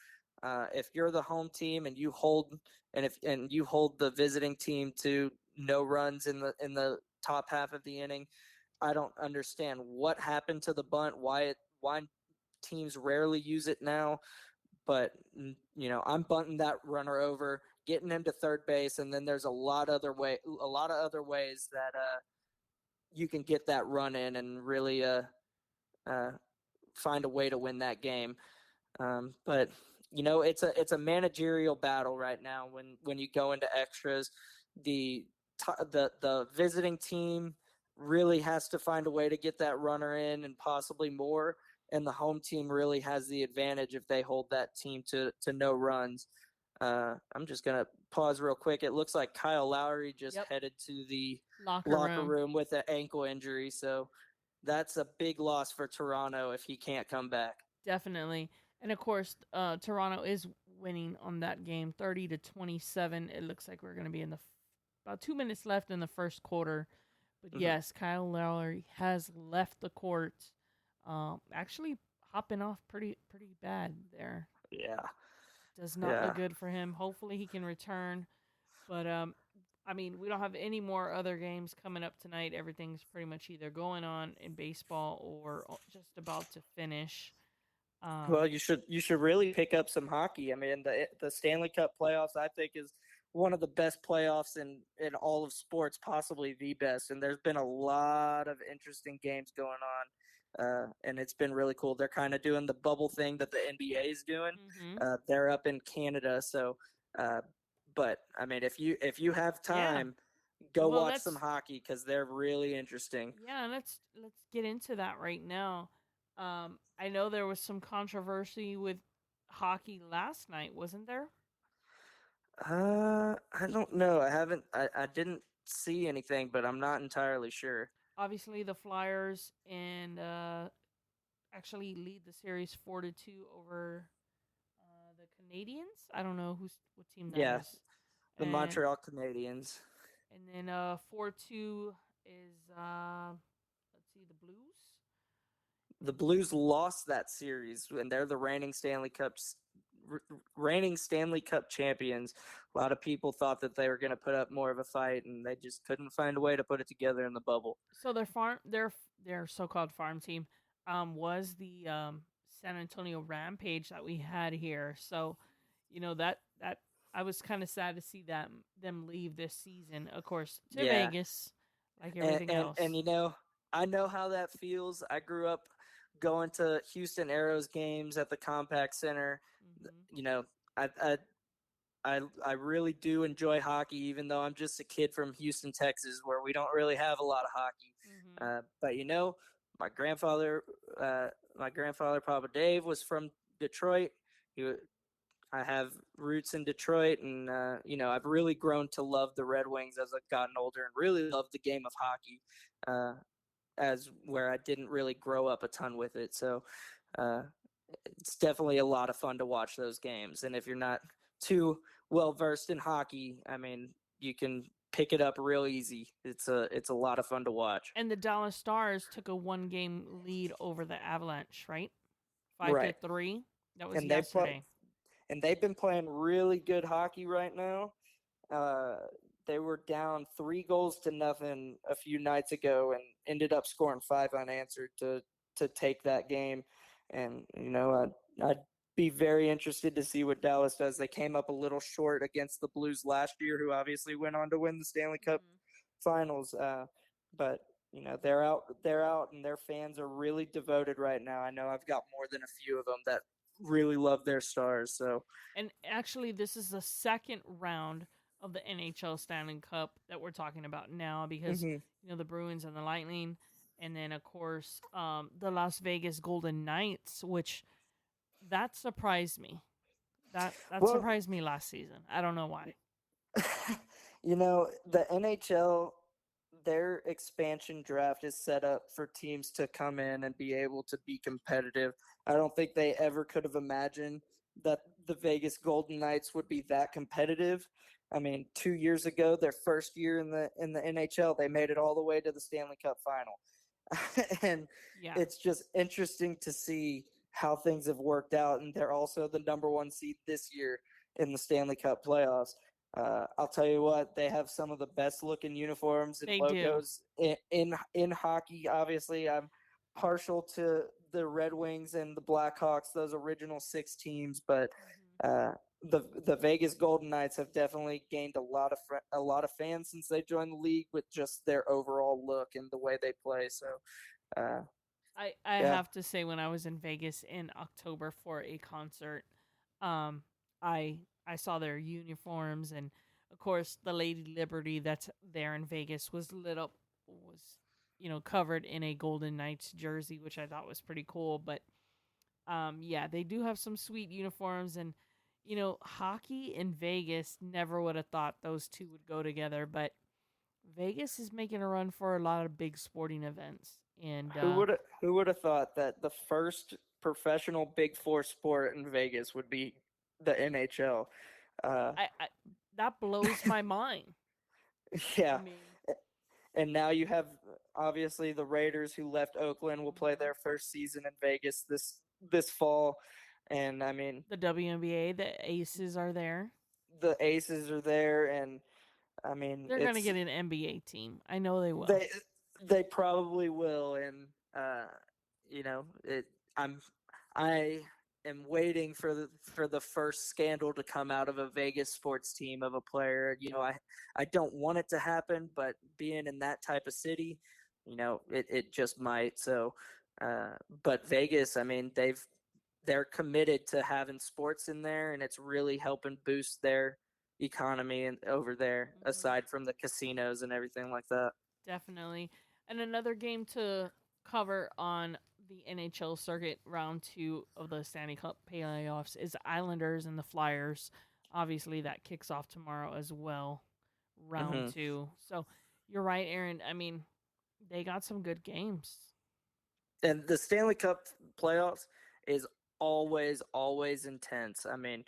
If you're the home team and you hold the visiting team to no runs in the top half of the inning, I don't understand what happened to the bunt, why teams rarely use it now. But I'm bunting that runner over, getting him to third base, and then there's a lot of other ways that you can get that run in and really uh, find a way to win that game. But it's a managerial battle right now when you go into extras. The visiting team really has to find a way to get that runner in and possibly more, and the home team really has the advantage if they hold that team to no runs. I'm just gonna pause real quick. It looks like Kyle Lowry just Yep. headed to the Locker room with an ankle injury, so that's a big loss for Toronto if he can't come back. Definitely. And of course, Toronto is winning on that game 30-27. It looks like we're going to be in about 2 minutes left in the first quarter. But yes, Kyle Lowry has left the court. Actually hopping off pretty bad there. Yeah. Does not look good for him. Hopefully he can return. But we don't have any more other games coming up tonight. Everything's pretty much either going on in baseball or just about to finish. Well, you should really pick up some hockey. I mean, the Stanley Cup playoffs, I think, is one of the best playoffs in all of sports, possibly the best. And there's been a lot of interesting games going on, and it's been really cool. They're kind of doing the bubble thing that the NBA is doing. They're up in Canada, so. But I mean, if you have time, go watch some hockey because they're really interesting. Yeah, let's get into that right now. I know there was some controversy with hockey last night, wasn't there? I don't know. I didn't see anything, but I'm not entirely sure. Obviously, the Flyers and actually lead the series 4-2 over the Canadians. I don't know what team that is. The Montreal Canadiens. And then 4-2 is let's see, the Blues. The Blues lost that series, and they're the reigning Stanley Cup champions. A lot of people thought that they were going to put up more of a fight, and they just couldn't find a way to put it together in the bubble. So their so-called farm team was the San Antonio Rampage that we had here. So, that I was kind of sad to see them leave this season, of course, to Vegas, like everything else. And I know how that feels. I grew up going to Houston Aeros games at the Compaq Center. I really do enjoy hockey, even though I'm just a kid from Houston, Texas, where we don't really have a lot of hockey. But my grandfather, Papa Dave, was from Detroit. I have roots in Detroit, and I've really grown to love the Red Wings as I've gotten older, and really love the game of hockey, as where I didn't really grow up a ton with it. So it's definitely a lot of fun to watch those games. And if you're not too well versed in hockey, I mean, you can pick it up real easy. It's a lot of fun to watch. And the Dallas Stars took a 1-game lead over the Avalanche, right? 5-3. That was yesterday. And they've been playing really good hockey right now. They were down 3-0 a few nights ago and ended up scoring 5 unanswered to take that game. And, I'd be very interested to see what Dallas does. They came up a little short against the Blues last year, who obviously went on to win the Stanley Cup Finals. But, they're out, and their fans are really devoted right now. I know I've got more than a few of them that really love their Stars. So, and actually, this is the second round of the NHL Stanley Cup that we're talking about now, because the Bruins and the Lightning, and then of course the Las Vegas Golden Knights, which that surprised me. That surprised me last season. I don't know why. The NHL, their expansion draft is set up for teams to come in and be able to be competitive. I don't think they ever could have imagined that the Vegas Golden Knights would be that competitive. I mean, 2 years ago, their first year in the NHL, they made it all the way to the Stanley Cup final. And Yeah. it's just interesting to see how things have worked out. And they're also the number one seed this year in the Stanley Cup playoffs. I'll tell you what, they have some of the best looking uniforms and They do. logos in hockey. Obviously, I'm partial to the Red Wings and the Blackhawks, those original six teams, but Mhm. uh, the Vegas Golden Knights have definitely gained a lot of fans since they joined the league with just their overall look and the way they play. So, uh, I yeah, have to say, when I was in Vegas in October for a concert, um, I saw their uniforms, and of course the Lady Liberty that's there in Vegas was lit up, was covered in a Golden Knights jersey, which I thought was pretty cool. But yeah, they do have some sweet uniforms, and hockey in Vegas, never would have thought those two would go together, but Vegas is making a run for a lot of big sporting events, and who would have thought that the first professional Big Four sport in Vegas would be the NHL? Uh, I that blows my mind. I yeah, mean, and now you have obviously the Raiders who left Oakland will play mhm. their first season in Vegas this fall, and I mean The WNBA, the Aces are there. the Aces are there, and I mean They're gonna it's get an NBA team. I know they will. they they probably will, and uh, you know it. I'm I am waiting for the first scandal to come out of a Vegas sports team of a player. I don't want it to happen, but being in that type of city, it just might. So, but Vegas, I mean, they're committed to having sports in there, and it's really helping boost their economy and over there. Mhm. Aside from the casinos and everything like that. Definitely. And another game to cover on the NHL circuit, round two of the Stanley Cup playoffs, is Islanders and the Flyers. Obviously, that kicks off tomorrow as well, round Hmm. two. So you're right, Aaron. I mean, they got some good games. And the Stanley Cup playoffs is always intense. I mean,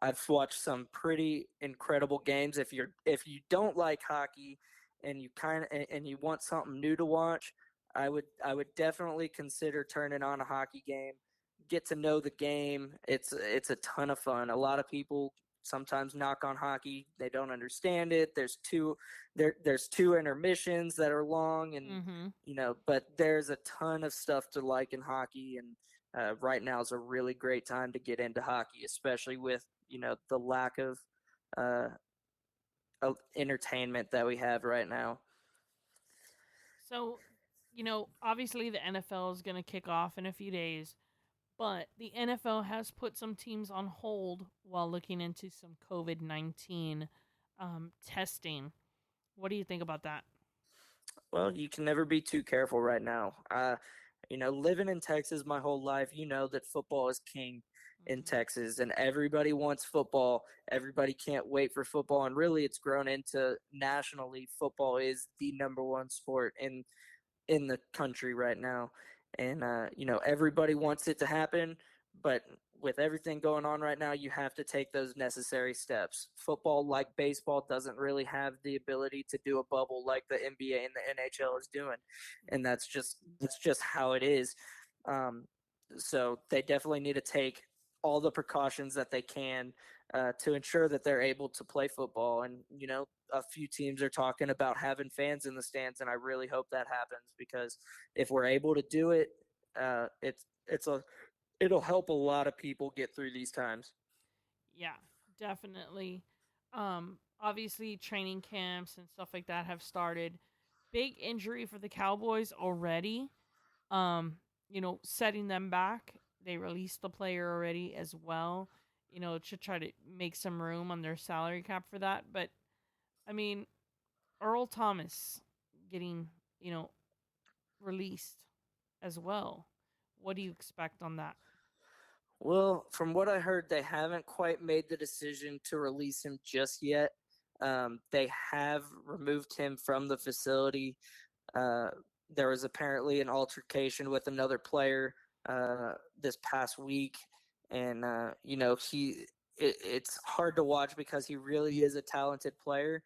I've watched some pretty incredible games. If you don't like hockey and you want something new to watch, I would definitely consider turning on a hockey game. Get to know the game. It's a ton of fun. A lot of people sometimes knock on hockey. They don't understand it. There's two intermissions that are long, and Mm-hmm. but there's a ton of stuff to like in hockey, and right now is a really great time to get into hockey, especially with the lack uh, of entertainment that we have right now. So, obviously the NFL is going to kick off in a few days, but the NFL has put some teams on hold while looking into some COVID-19 testing. What do you think about that? Well, you can never be too careful right now. Living in Texas my whole life, you know that football is king in Mm-hmm. Texas, and everybody wants football. Everybody can't wait for football, and really, it's grown into nationally. Football is the number one sport in the country right now, and everybody wants it to happen, but with everything going on right now, you have to take those necessary steps. Football, like baseball, doesn't really have the ability to do a bubble like the NBA and the NHL is doing, and that's just how it is. um, so they definitely need to take all the precautions that they can to ensure that they're able to play football. And a few teams are talking about having fans in the stands, and I really hope that happens because if we're able to do it, it's a it'll help a lot of people get through these times. Yeah, definitely. Obviously, training camps and stuff like that have started. Big injury for the Cowboys already. Um, setting them back. They released the player already as well. To try to make some room on their salary cap for that. But I mean, Earl Thomas getting released as well. What do you expect on that? Well, from what I heard, they haven't quite made the decision to release him just yet. They have removed him from the facility. Uh, there was apparently an altercation with another player this past week, and it's hard to watch because he really is a talented player,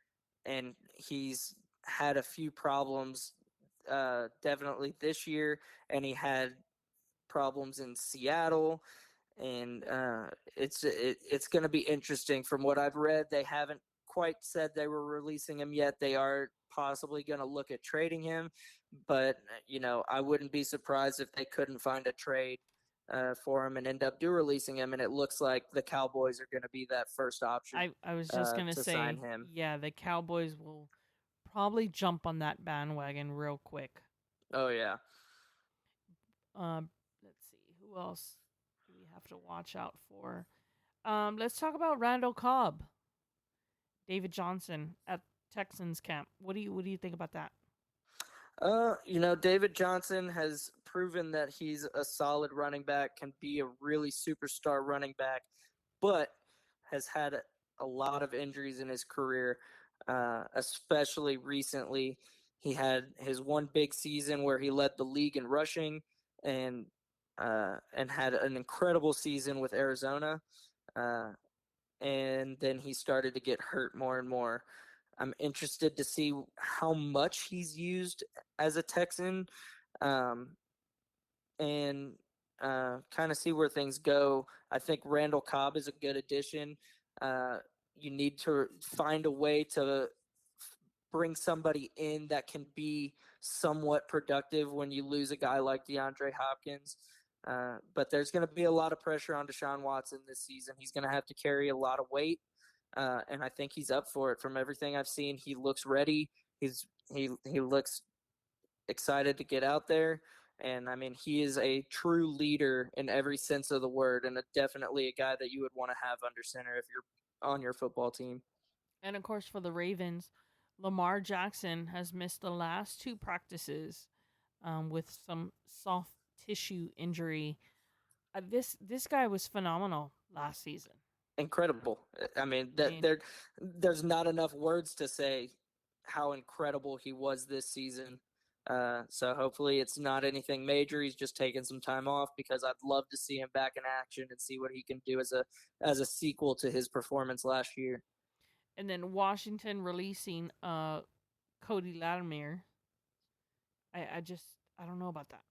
and he's had a few problems, definitely this year, and he had problems in Seattle, and it's going to be interesting. From what I've read, they haven't quite said they were releasing him yet. They are possibly going to look at trading him, but I wouldn't be surprised if they couldn't find a trade for him and end up releasing him. And it looks like the Cowboys are going to be that first option. I was just gonna to say, sign him. yeah, the Cowboys will probably jump on that bandwagon real quick. Oh yeah. Let's see, who else do we have to watch out for? Let's talk about Randall Cobb, David Johnson at Texans camp. What do you think about that? David Johnson has proven that he's a solid running back, can be a really superstar running back, but has had a lot of injuries in his career, especially recently. He had his one big season where he led the league in rushing, and had an incredible season with Arizona. Uh, and then he started to get hurt more and more. I'm interested to see how much he's used as a Texan, um, and kind of see where things go. I think Randall Cobb is a good addition. You need to find a way to bring somebody in that can be somewhat productive when you lose a guy like DeAndre Hopkins. But there's going to be a lot of pressure on Deshaun Watson this season. He's going to have to carry a lot of weight, and I think he's up for it. From everything I've seen, he looks ready. He looks excited to get out there, and I mean, he is a true leader in every sense of the word, and definitely a guy that you would want to have under center if you're on your football team. And of course, for the Ravens, Lamar Jackson has missed the last two practices with some soft tissue injury. This guy was phenomenal last season. Incredible. I mean, there's not enough words to say how incredible he was this season. So hopefully it's not anything major. He's just taking some time off, because I'd love to see him back in action and see what he can do as a sequel to his performance last year. And then Washington releasing Cody Latimer. I don't know about that.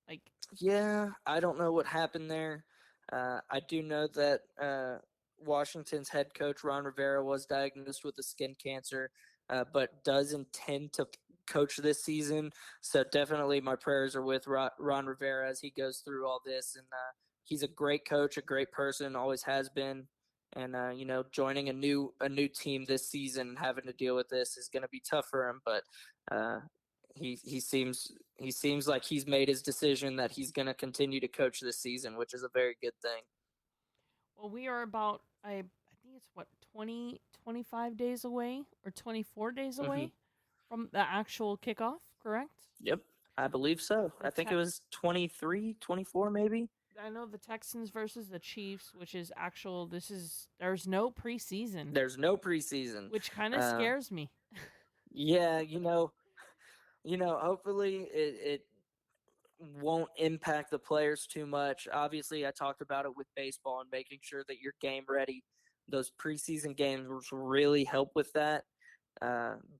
Like, yeah, I don't know what happened there. I do know that Washington's head coach Ron Rivera was diagnosed with a skin cancer, but does intend to coach this season. So definitely my prayers are with Ron Rivera as he goes through all this. And he's a great coach, a great person, always has been. And joining a new team this season and having to deal with this is going to be tough for him. But he seems like he's made his decision that he's going to continue to coach this season, which is a very good thing. Well, we are about I think it's 25 days away or 24 days away from the actual kickoff, correct? Yep, I believe so. I think it was 23, 24 maybe. I know the Texans versus the Chiefs, which is actual. There's no preseason. There's no preseason, which kind of scares me. Yeah, hopefully it won't impact the players too much. Obviously, I talked about it with baseball and making sure that you're game ready. Those preseason games will really help with that.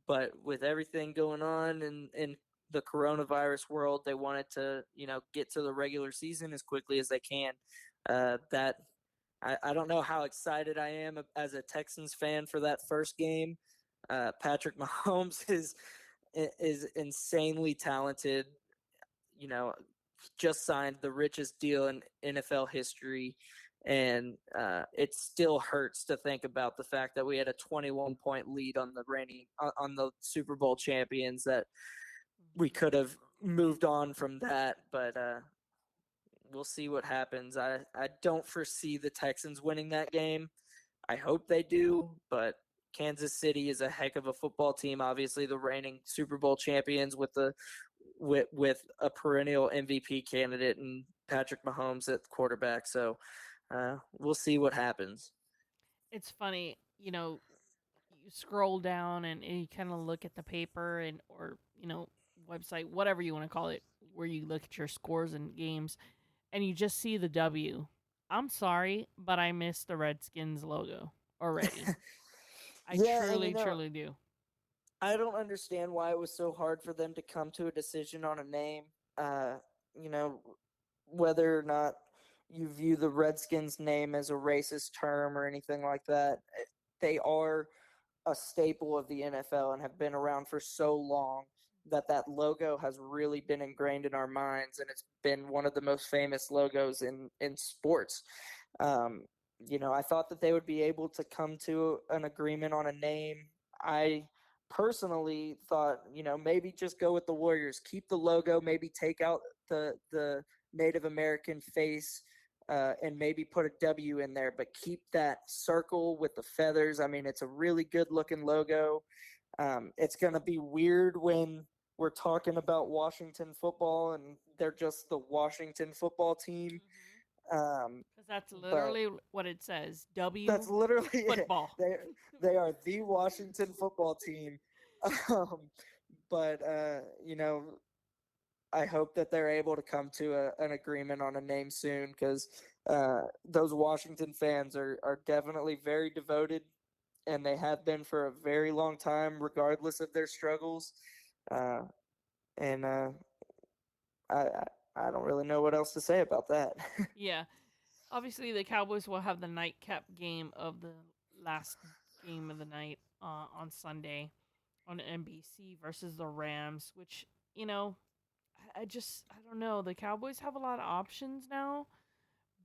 But with everything going on in the coronavirus world, they wanted to, get to the regular season as quickly as they can. That I don't know how excited I am as a Texans fan for that first game. Patrick Mahomes is insanely talented. Just signed the richest deal in NFL history. And it still hurts to think about the fact that we had a 21-point lead on the Super Bowl champions, that we could have moved on from that. But we'll see what happens. I don't foresee the Texans winning that game. I hope they do, but Kansas City is a heck of a football team. Obviously, the reigning Super Bowl champions with a perennial MVP candidate and Patrick Mahomes at quarterback. So we'll see what happens. It's funny, you scroll down and you kind of look at the paper or website, whatever you want to call it, where you look at your scores and games, and you just see the W. I'm sorry, but I miss the Redskins logo already. I Yeah, and truly do. I don't understand why it was so hard for them to come to a decision on a name. Uh, you know, whether or not you view the Redskins name as a racist term or anything like that, they are a staple of the NFL and have been around for so long that that logo has really been ingrained in our minds, and it's been one of the most famous logos in sports. Um, I thought that they would be able to come to an agreement on a name. I personally thought, maybe just go with the Warriors, keep the logo, maybe take out the Native American face, and maybe put a W in there, but keep that circle with the feathers. I mean, it's a really good looking logo. It's going to be weird when we're talking about Washington football and they're just the Washington football team. Because that's But literally what it says. that's W literally it. football. They are the Washington football team. Um, but I hope that they're able to come to an agreement on a name soon because those Washington fans are definitely very devoted, and they have been for a very long time, regardless of their struggles. Uh, and I I don't really know what else to say about that. Yeah. Obviously, the Cowboys will have the nightcap game of the last game of the night on Sunday on NBC versus the Rams, which, you know, I don't know. The Cowboys have a lot of options now,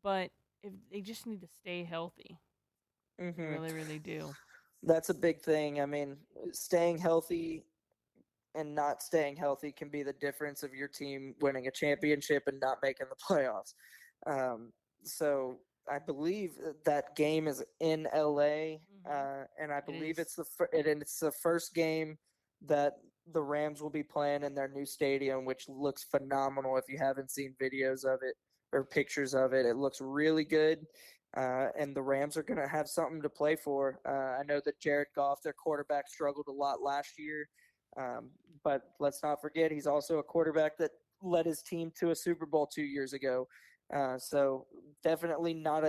but if they just need to stay healthy. They hmm really do. That's a big thing. I mean, staying healthy and not staying healthy can be the difference of your team winning a championship and not making the playoffs. Um, so I believe that game is in LA, Mm-hmm. and I It believe is. it's the first game that the Rams will be playing in their new stadium, which looks phenomenal. If you haven't seen videos of it or pictures of it, it looks really good. And the Rams are going to have something to play for. I know that Jared Goff, their quarterback, struggled a lot last year. But let's not forget, he's also a quarterback that led his team to a Super Bowl 2 years ago. So definitely not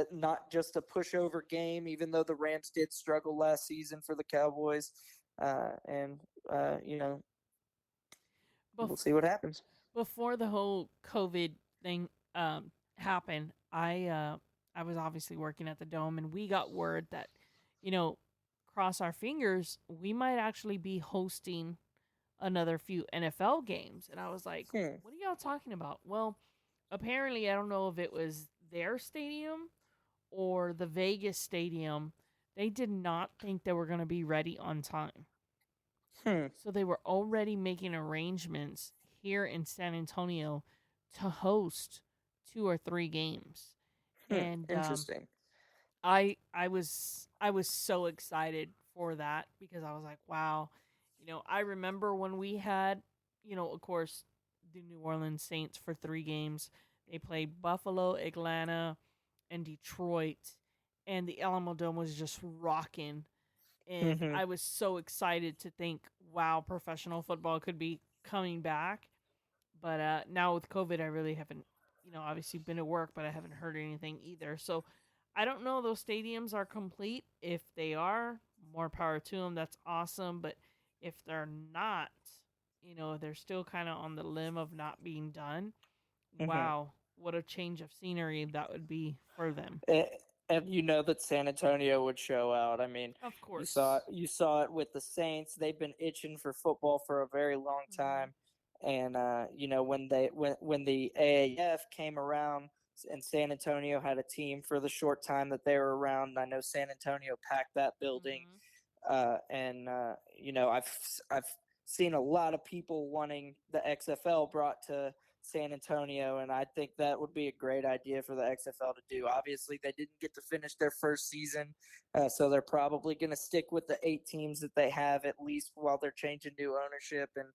just a pushover game, even though the Rams did struggle last season for the Cowboys. And we'll Bef- see what happens. Before the whole COVID thing happened, I was obviously working at the Dome, and we got word that, you know, cross our fingers, we might actually be hosting another few NFL games. And I was like, Hmm. what are y'all talking about? Well, apparently, I don't know if it was their stadium or the Vegas stadium. They did not think they were going to be ready on time. Hmm. So they were already making arrangements here in San Antonio to host 2 or 3 games. Hmm. And Interesting. I was so excited for that because I was like, wow, I remember when we had, of course, the New Orleans Saints for 3 games. They played Buffalo, Atlanta, and Detroit, and the Alamo Dome was just rocking. And Mm-hmm. I was so excited to think, wow, professional football could be coming back. But now with COVID, I really haven't, obviously been at work, but I haven't heard anything either. So I don't know those stadiums are complete. If they are, more power to them. That's awesome. But if they're not, they're still kind of on the limb of not being done. Mm-hmm. Wow, what a change of scenery that would be for them. And, and you know that San Antonio would show out. I mean, Of you saw it, course. you saw it with the Saints. They've been itching for football for a very long Mm-hmm. time. And when the AAF came around and San Antonio had a team for the short time that they were around, I know San Antonio packed that building. Mm-hmm. And I've seen a lot of people wanting the XFL brought to San Antonio, and I think that would be a great idea for the XFL to do. Obviously, they didn't get to finish their first season, so they're probably going to stick with the 8 teams that they have at least while they're changing new ownership and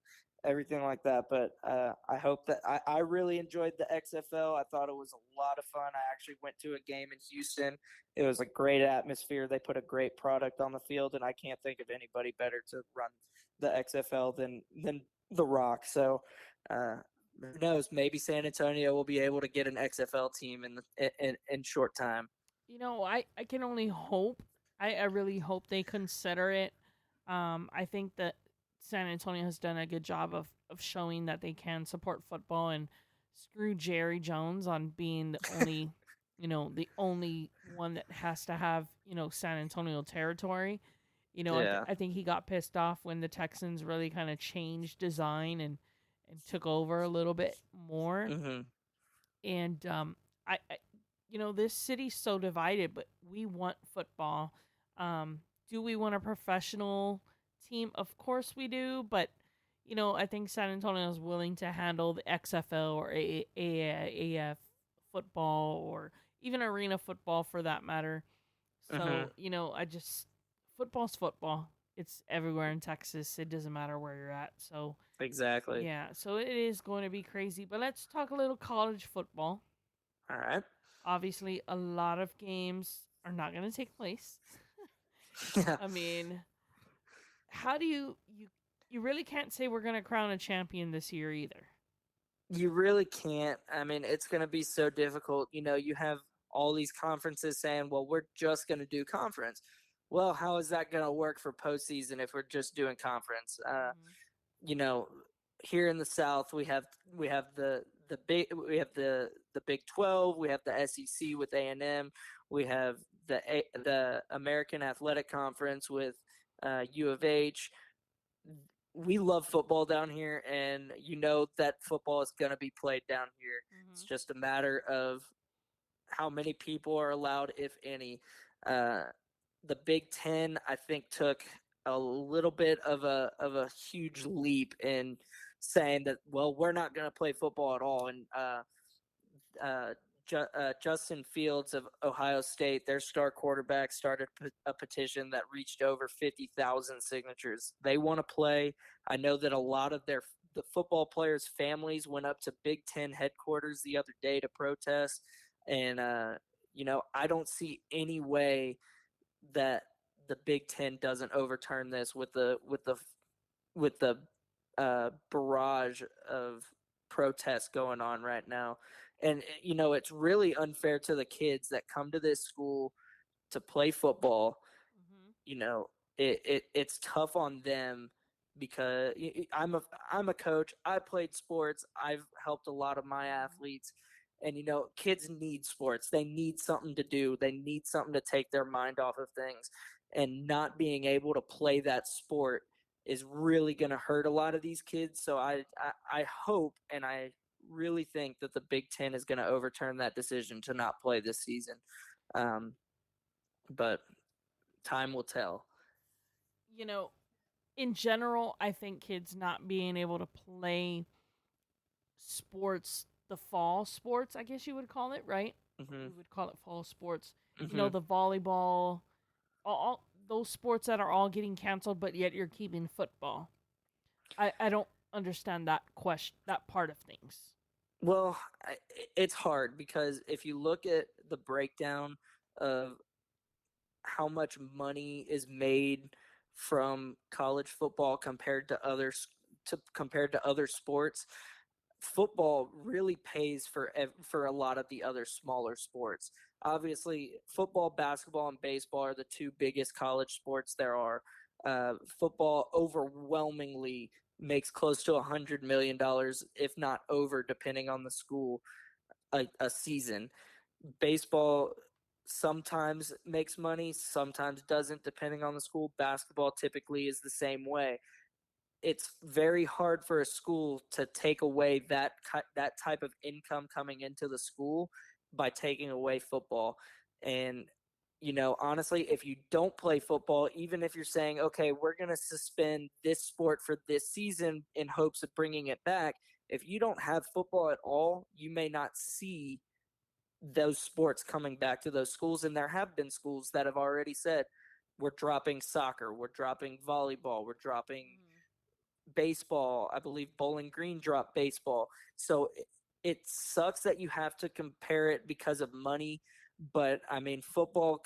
everything like that. But I hope that I really enjoyed the XFL. I thought it was a lot of fun. I actually went to a game in Houston. It was a great atmosphere. They put a great product on the field, and I can't think of anybody better to run the XFL than The Rock. So who knows? Maybe San Antonio will be able to get an XFL team in short time. I can only hope. I really hope they consider it. I think that San Antonio has done a good job of showing that they can support football and screw Jerry Jones on being the only, the only one that has to have, San Antonio territory. Yeah. I think he got pissed off when the Texans really kind of changed design and took over a little bit more. Mm-hmm. And I this city's so divided, but we want football. Do we want a professional team? Of course we do, but I think San Antonio is willing to handle the XFL or AAF football or even arena football for that matter. Mm-hmm. So, football's football. It's everywhere in Texas. It doesn't matter where you're at. So, Exactly. yeah, so it is going to be crazy. But let's talk a little college football. All right. Obviously, a lot of games are not going to take place. I mean, how do you really can't say we're going to crown a champion this year either. You really can't. I mean, it's going to be so difficult. You have all these conferences saying, well, we're just going to do conference. Well, how is that going to work for postseason if we're just doing conference? You know, here in the South, we have the Big 12, we have the SEC with A&M, we have the American Athletic Conference with U of H. We love football down here, and that football is going to be played down here. It's just a matter of how many people are allowed, if any. Uh, the Big Ten, I think, took a little bit of a huge leap in saying that, well, we're not going to play football at all. And uh, Justin Fields of Ohio State, their star quarterback, started a petition that reached over 50,000 signatures. They want to play. I know that a lot of the football players' families went up to Big Ten headquarters the other day to protest. And I don't see any way that the Big Ten doesn't overturn this with the barrage of protests going on right now. And it's really unfair to the kids that come to this school to play football. You know, it's tough on them because I'm a coach. I played sports. I've helped a lot of my athletes. And kids need sports. They need something to do. They need something to take their mind off of things. And not being able to play that sport is really going to hurt a lot of these kids. So I hope and I really think that the Big Ten is going to overturn that decision to not play this season. But time will tell. In general, I think kids not being able to play sports, the fall sports, I guess you would call it, right? Mm-hmm. We would call it fall sports. Mm-hmm. The volleyball, all those sports that are all getting canceled, but yet you're keeping football. I don't understand that part of things. Well, it's hard because if you look at the breakdown of how much money is made from college football compared to other sports, football really pays for a lot of the other smaller sports. Obviously, football, basketball, and baseball are the two biggest college sports there are. Football overwhelmingly makes close to $100 million, if not over, depending on the school, a season. Baseball sometimes makes money, sometimes doesn't, depending on the school. Basketball typically is the same way. It's very hard for a school to take away that type of income coming into the school by taking away football. And honestly, if you don't play football, even if you're saying, okay, we're going to suspend this sport for this season in hopes of bringing it back, if you don't have football at all, you may not see those sports coming back to those schools. And there have been schools that have already said, we're dropping soccer, we're dropping volleyball, we're dropping baseball. I believe Bowling Green dropped baseball. So it sucks that you have to compare it because of money. But I mean, football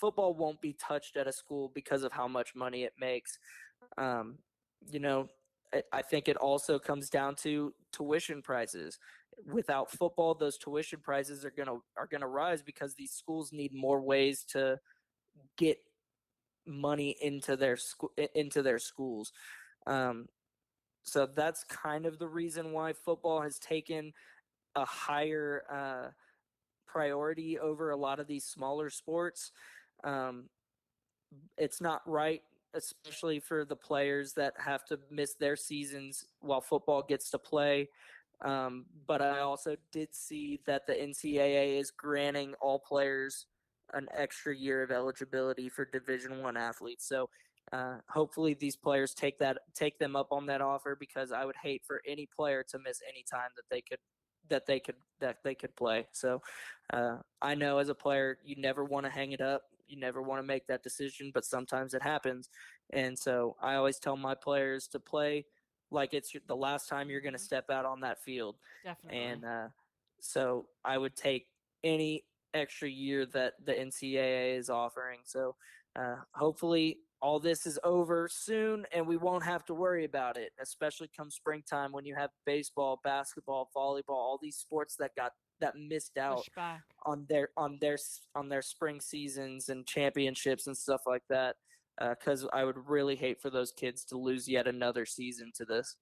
won't be touched at a school because of how much money it makes. You know, I think it also comes down to tuition prices. Without football, those tuition prices are gonna rise because these schools need more ways to get money into their schools. Um, so that's kind of the reason why football has taken a higher priority over a lot of these smaller sports. Um, it's not right, especially for the players that have to miss their seasons while football gets to play. But I also did see that the NCAA is granting all players an extra year of eligibility for Division One athletes. So hopefully these players take them up on that offer, because I would hate for any player to miss any time that they could play. So I know as a player, you never want to hang it up. You never want to make that decision, but sometimes it happens. And so I always tell my players to play like it's the last time you're going to Mhm. step out on that field. Definitely. And so I would take any extra year that the NCAA is offering. So hopefully all this is over soon and we won't have to worry about it, especially come springtime when you have baseball, basketball, volleyball, all these sports that missed out Push back. on their spring seasons and championships and stuff like that. Because I would really hate for those kids to lose yet another season to this.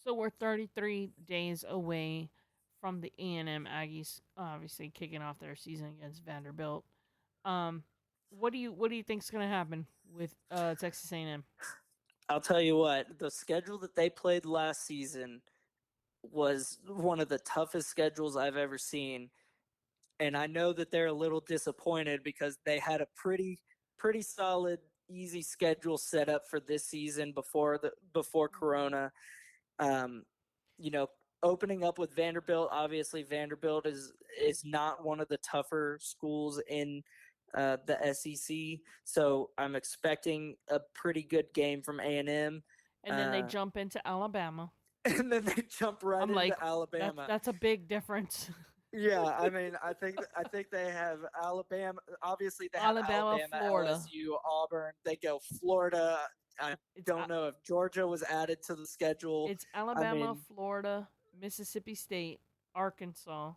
So we're 33 days away from the A&M Aggies obviously kicking off their season against Vanderbilt. Um, what do you think's gonna happen with Texas A&M? I'll tell you what, the schedule that they played last season was one of the toughest schedules I've ever seen. And I know that they're a little disappointed because they had a pretty solid easy schedule set up for this season before Mm-hmm. Corona. Um, you know, opening up with Vanderbilt, obviously Vanderbilt is not one of the tougher schools in the SEC, so I'm expecting a pretty good game from A&M. And then they Uh, jump into Alabama. and then they jump right I'm into like, that's Alabama. that's a big difference. Yeah, I mean, I think they have Alabama. Obviously, they have Alabama, Alabama, Florida. LSU, Auburn. They go Florida. I It's don't know if Georgia was added to the schedule. it's I Alabama, mean, Florida, Mississippi State, Arkansas,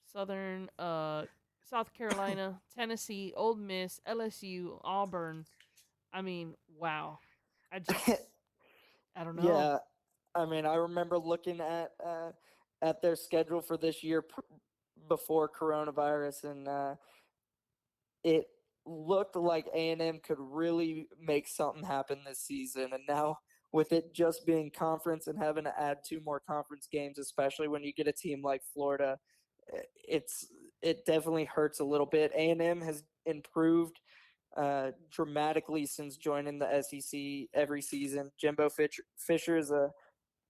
Southern South Carolina, Tennessee, Ole Miss, LSU, Auburn. I mean, wow. I just I don't know. yeah. I mean, I remember looking at their schedule for this year before coronavirus, and it looked like A&M could really make something happen this season. And now with it just being conference and having to add two more conference games, especially when you get a team like Florida, it's it definitely hurts a little bit. A&M has improved dramatically since joining the SEC every season. Fisher is a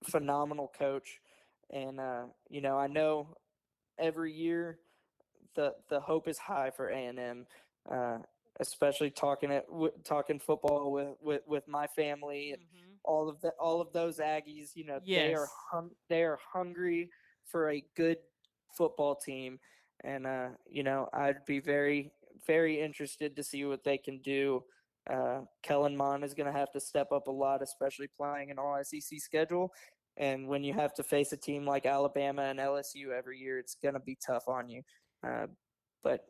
phenomenal coach, and I know every year the hope is high for A&M, uh, especially talking football with my family and Mm-hmm. all of those Aggies. They are Yes. they are hungry for a good football team, and I'd be very very interested to see what they can do. Kellen Mond is going to have to step up a lot, especially playing an all SEC schedule. And when you have to face a team like Alabama and LSU every year, it's going to be tough on you. Uh, but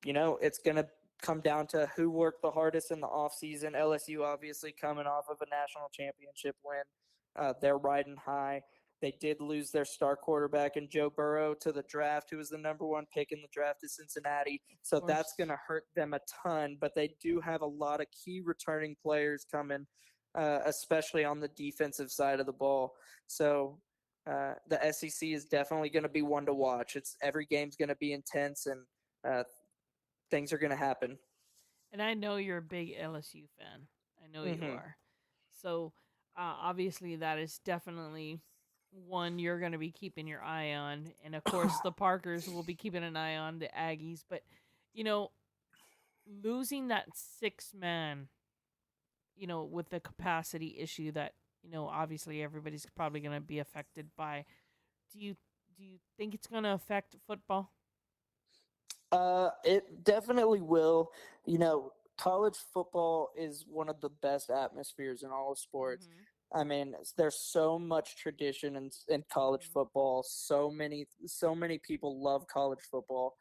it's going to come down to who worked the hardest in the offseason. LSU obviously coming off of a national championship win. They're riding high. They did lose their star quarterback in Joe Burrow to the draft, who was the number one pick in the draft to Cincinnati. Of So that's going course. to hurt them a ton. But they do have a lot of key returning players coming, especially on the defensive side of the ball. So the SEC is definitely going to be one to watch. It's every game's going to be intense, and uh, things are going to happen. And I know you're a big LSU fan. I know you Hmm. are. So obviously that is definitely one you're going to be keeping your eye on, and of course the Parkers will be keeping an eye on the Aggies. But you know, losing that 6 man, with the capacity issue that obviously everybody's probably going to be affected by. Do you think it's going to affect football? It definitely will. College football is one of the best atmospheres in all of sports. Mm-hmm. I mean, there's so much tradition in college Mm-hmm. football. So many people love college football.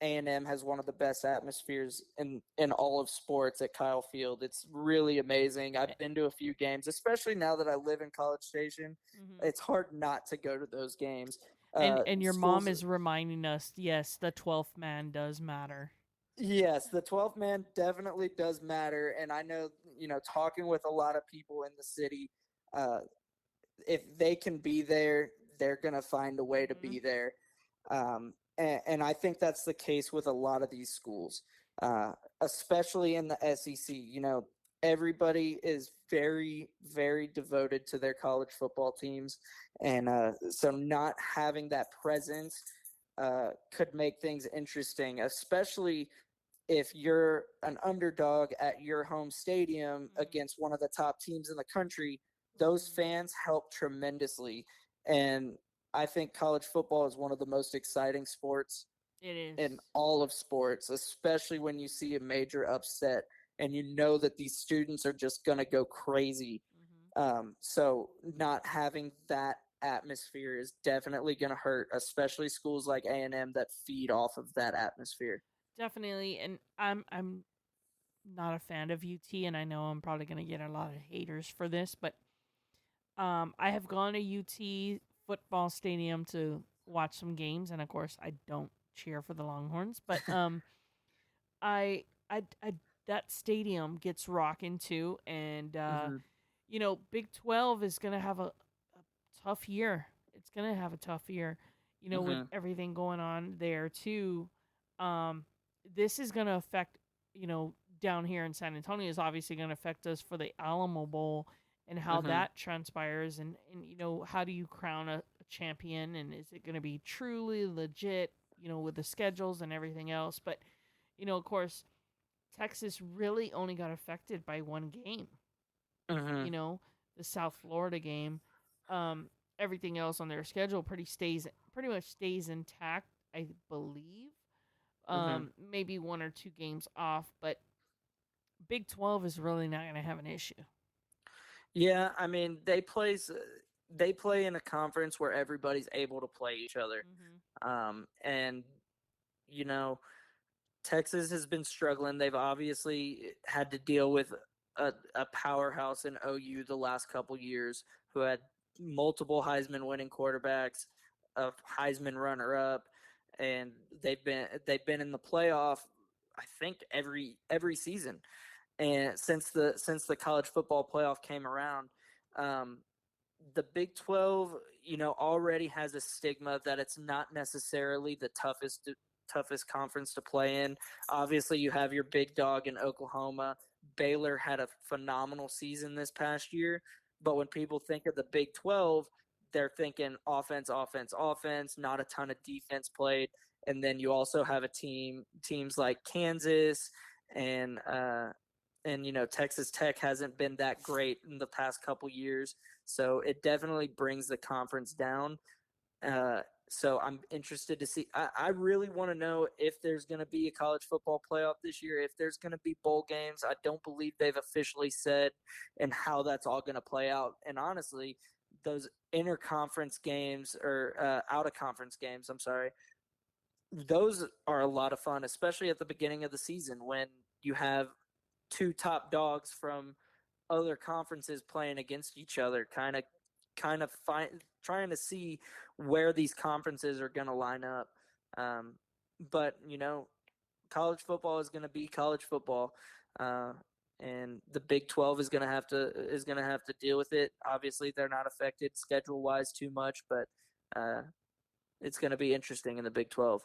A&M has one of the best atmospheres in all of sports at Kyle Field. It's really amazing. I've been to a few games, especially now that I live in College Station. Mm-hmm. It's hard not to go to those games. And your mom Schools is reminding us, yes, the 12th man does matter. Yes, the 12th man definitely does matter. And I know, talking with a lot of people in the city, uh, if they can be there, they're going to find a way to Mm-hmm. be there. And I think that's the case with a lot of these schools, uh, especially in the SEC. Everybody is very, very devoted to their college football teams. And so not having that presence could make things interesting, especially if you're an underdog at your home stadium Mm-hmm. against one of the top teams in the country. Those Mm-hmm. fans help tremendously. And I think college football is one of the most exciting sports It is. in all of sports, especially when you see a major upset and you know that these students are just going to go crazy. Mm-hmm. So not having that atmosphere is definitely going to hurt, especially schools like A&M that feed off of that atmosphere. Definitely, and I'm not a fan of UT, and I know I'm probably gonna get a lot of haters for this, but I have gone to UT football stadium to watch some games, and of course, I don't cheer for the Longhorns, but I that stadium gets rocking too, and Mm-hmm. Big 12 is gonna have a tough year. It's gonna have a tough year, with Mm-hmm. everything going on there too. Um, this is gonna affect, down here in San Antonio is obviously gonna affect us for the Alamo Bowl and how Mm-hmm. that transpires, and how do you crown a champion, and is it gonna be truly legit, with the schedules and everything else, but of course Texas really only got affected by one game, Mm-hmm. you know, the South Florida game. Um, Everything else on their schedule pretty much stays intact, I believe. Mm-hmm. Maybe one or two games off, but Big 12 is really not going to have an issue. Yeah, I mean they play in a conference where everybody's able to play each other. Mm-hmm. And you know, Texas has been struggling. They've obviously had to deal with a powerhouse in OU the last couple years who had multiple Heisman winning quarterbacks, a Heisman runner up, and they've been in the playoff I think every season. And since the college football playoff came around, um, the Big 12, already has a stigma that it's not necessarily the toughest conference to play in. Obviously, you have your big dog in Oklahoma. Baylor had a phenomenal season this past year, but when people think of the Big 12, they're thinking offense, offense, offense, not a ton of defense played. And then you also have teams like Kansas and Texas Tech hasn't been that great in the past couple years, so it definitely brings the conference down. So I'm interested to see. I really want to know if there's going to be a college football playoff this year, if there's going to be bowl games. I don't believe they've officially said and how that's all going to play out. And honestly, those interconference games or out of conference games, I'm sorry, those are a lot of fun, especially at the beginning of the season when you have two top dogs from other conferences playing against each other, kind of trying to see where these conferences are going to line up. Um, but college football is going to be college football, uh, and the Big 12 is going to have to deal with it. Obviously, they're not affected schedule wise too much, but uh, it's going to be interesting in the Big 12.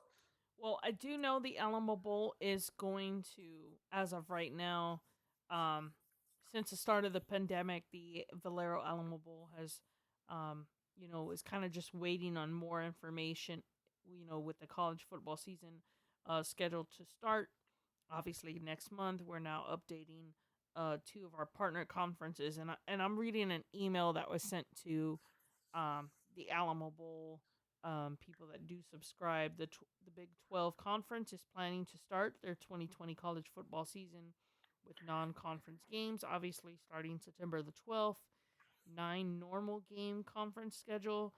Well, I do know the Alamo Bowl is going to, as of right now, um, since the start of the pandemic, the Valero Alamo Bowl has, is kind of just waiting on more information, with the college football season scheduled to start. Obviously, next month, we're now updating two of our partner conferences. And I'm reading an email that was sent to the Alamo Bowl people that do subscribe. The Big 12 Conference is planning to start their 2020 college football season with non-conference games, obviously starting September the 12th. 9 normal game conference schedule.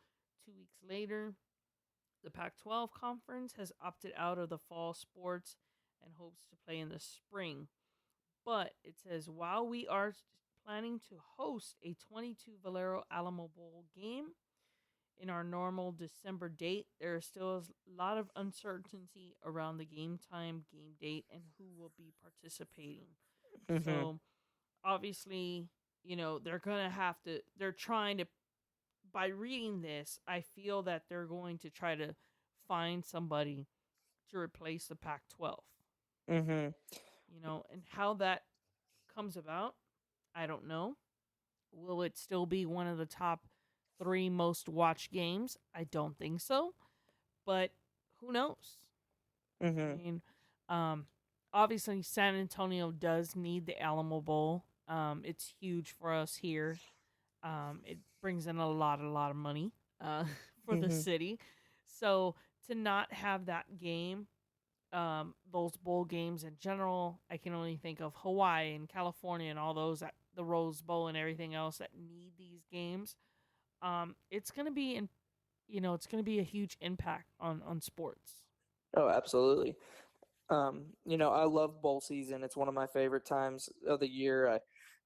2 weeks later, the Pac-12 conference has opted out of the fall sports and hopes to play in the spring. But it says while we are planning to host a 22 Valero Alamo Bowl game in our normal December date, there is still a lot of uncertainty around the game time, game date, and who will be participating. Mm-hmm. So obviously, they're going to have to, they're trying to, by reading this, I feel that they're going to try to find somebody to replace the Pac 12. Mm-hmm. And how that comes about, I don't know. Will it still be one of the top 3 most watched games? I don't think so. But who knows? Mm-hmm. I mean, um, obviously, San Antonio does need the Alamo Bowl. It's huge for us here. It brings in a lot of money for the Mm-hmm. city. So to not have that game, those bowl games in general, I can only think of Hawaii and California and all those at the Rose Bowl and everything else that need these games. It's gonna be it's gonna be a huge impact on sports. Oh, absolutely. I love bowl season. It's one of my favorite times of the year. I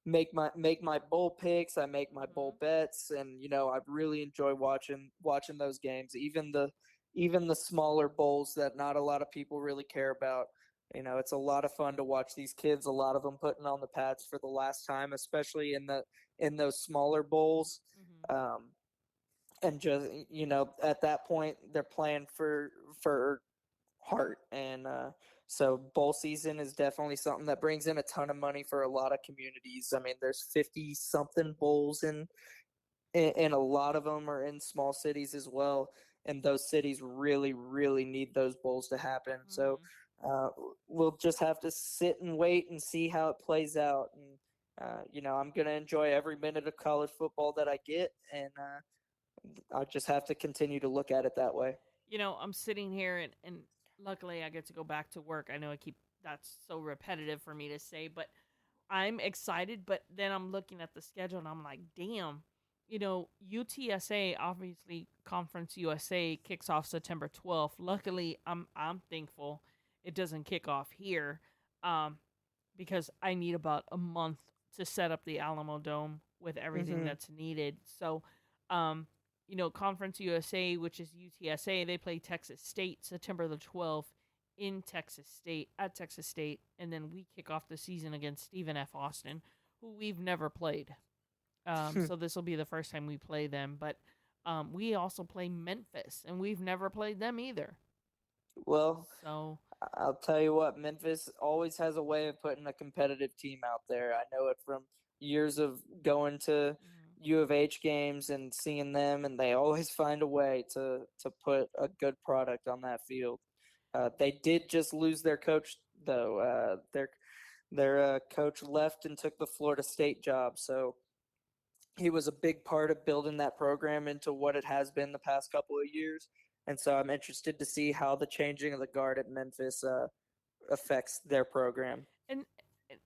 make my bowl picks, I make my bowl Mm-hmm. bets, and I really enjoy watching those games. Even the smaller bowls that not a lot of people really care about. It's a lot of fun to watch these kids. A lot of them putting on the pads for the last time, especially in those smaller bowls. Mm-hmm. Um, and just at that point they're playing for heart, and so bowl season is definitely something that brings in a ton of money for a lot of communities. I mean, there's 50 something bowls, and a lot of them are in small cities as well, and those cities really really need those bowls to happen. So Mm-hmm. uh, we'll just have to sit and wait and see how it plays out. And I'm going to enjoy every minute of college football that I get, and I just have to continue to look at it that way. I'm sitting here and luckily I get to go back to work. I know that's so repetitive for me to say, but I'm excited, but then I'm looking at the schedule and I'm like, damn, UTSA, obviously Conference USA, kicks off September 12th. Luckily, I'm thankful it doesn't kick off here, um, because I need about a month to set up the Alamo Dome with everything Mm-hmm. that's needed. So, um, Conference USA, which is UTSA, they play Texas State September the 12th in Texas State, and then we kick off the season against Stephen F. Austin, who we've never played. So this will be the first time we play them, but we also play Memphis, and we've never played them either. Well, So, I'll tell you what, Memphis always has a way of putting a competitive team out there. I know it from years of going to mhm. U of H games and seeing them, and they always find a way to put a good product on that field. They did just lose their coach, though. Their coach left and took the Florida State job, so he was a big part of building that program into what it has been the past couple of years. And so I'm interested to see how the changing of the guard at Memphis affects their program. and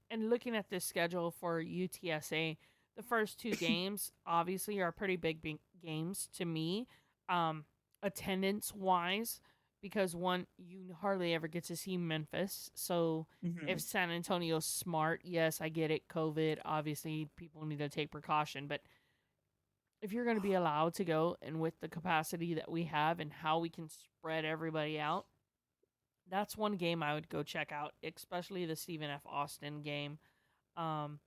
and looking at this schedule for UTSA, the first 2 games obviously are pretty big games to me, um, attendance wise, because one, you hardly ever get to see Memphis. So Mm-hmm. if San Antonio's smart, yes, I get it. COVID, obviously, people need to take precaution, but if you're going to be allowed to go, and with the capacity that we have and how we can spread everybody out, that's one game I would go check out, especially the Stephen F. Austin game. Um,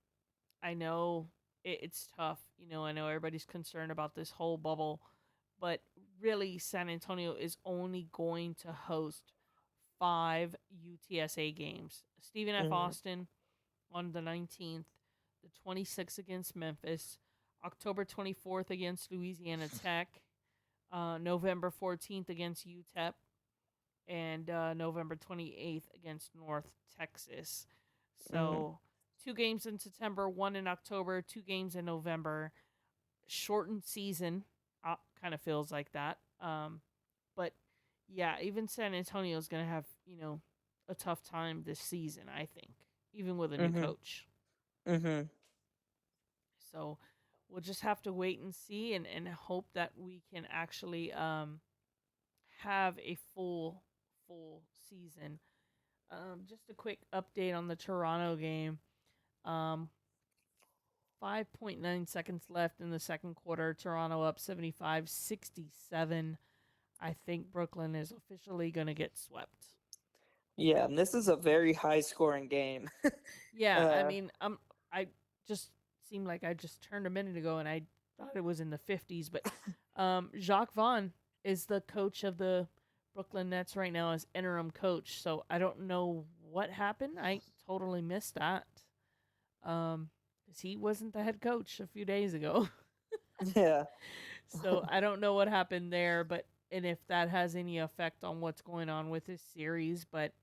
I know it's tough. I know everybody's concerned about this whole bubble, but really, San Antonio is only going to host 5 UTSA games. Stephen F. Mm-hmm. Austin on the 19th, the 26th against Memphis, October 24th against Louisiana Tech, November 14th against UTEP, and November 28th against North Texas. Mm-hmm. So 2 games in September, one in October, 2 games in November. Shortened season, kind of feels like that. But yeah, even San Antonio is going to have, a tough time this season, I think. even with a new Mhm. coach. Mhm. So we'll just have to wait and see, and hope that we can actually have a full season. Just a quick update on the Toronto game. Um, 5.9 seconds left in the second quarter. Toronto up 75-67. I think Brooklyn is officially going to get swept. Yeah, and this is a very high scoring game. Yeah, I uh, mean, I just seemed like I just turned a minute ago and I thought it was in the 50s, but Jacques Vaughn is the coach of the Brooklyn Nets right now as interim coach. So I don't know what happened. I totally missed that. Cuz he wasn't the head coach a few days ago. yeah. So I don't know what happened there, but and if that has any effect on what's going on with this series, but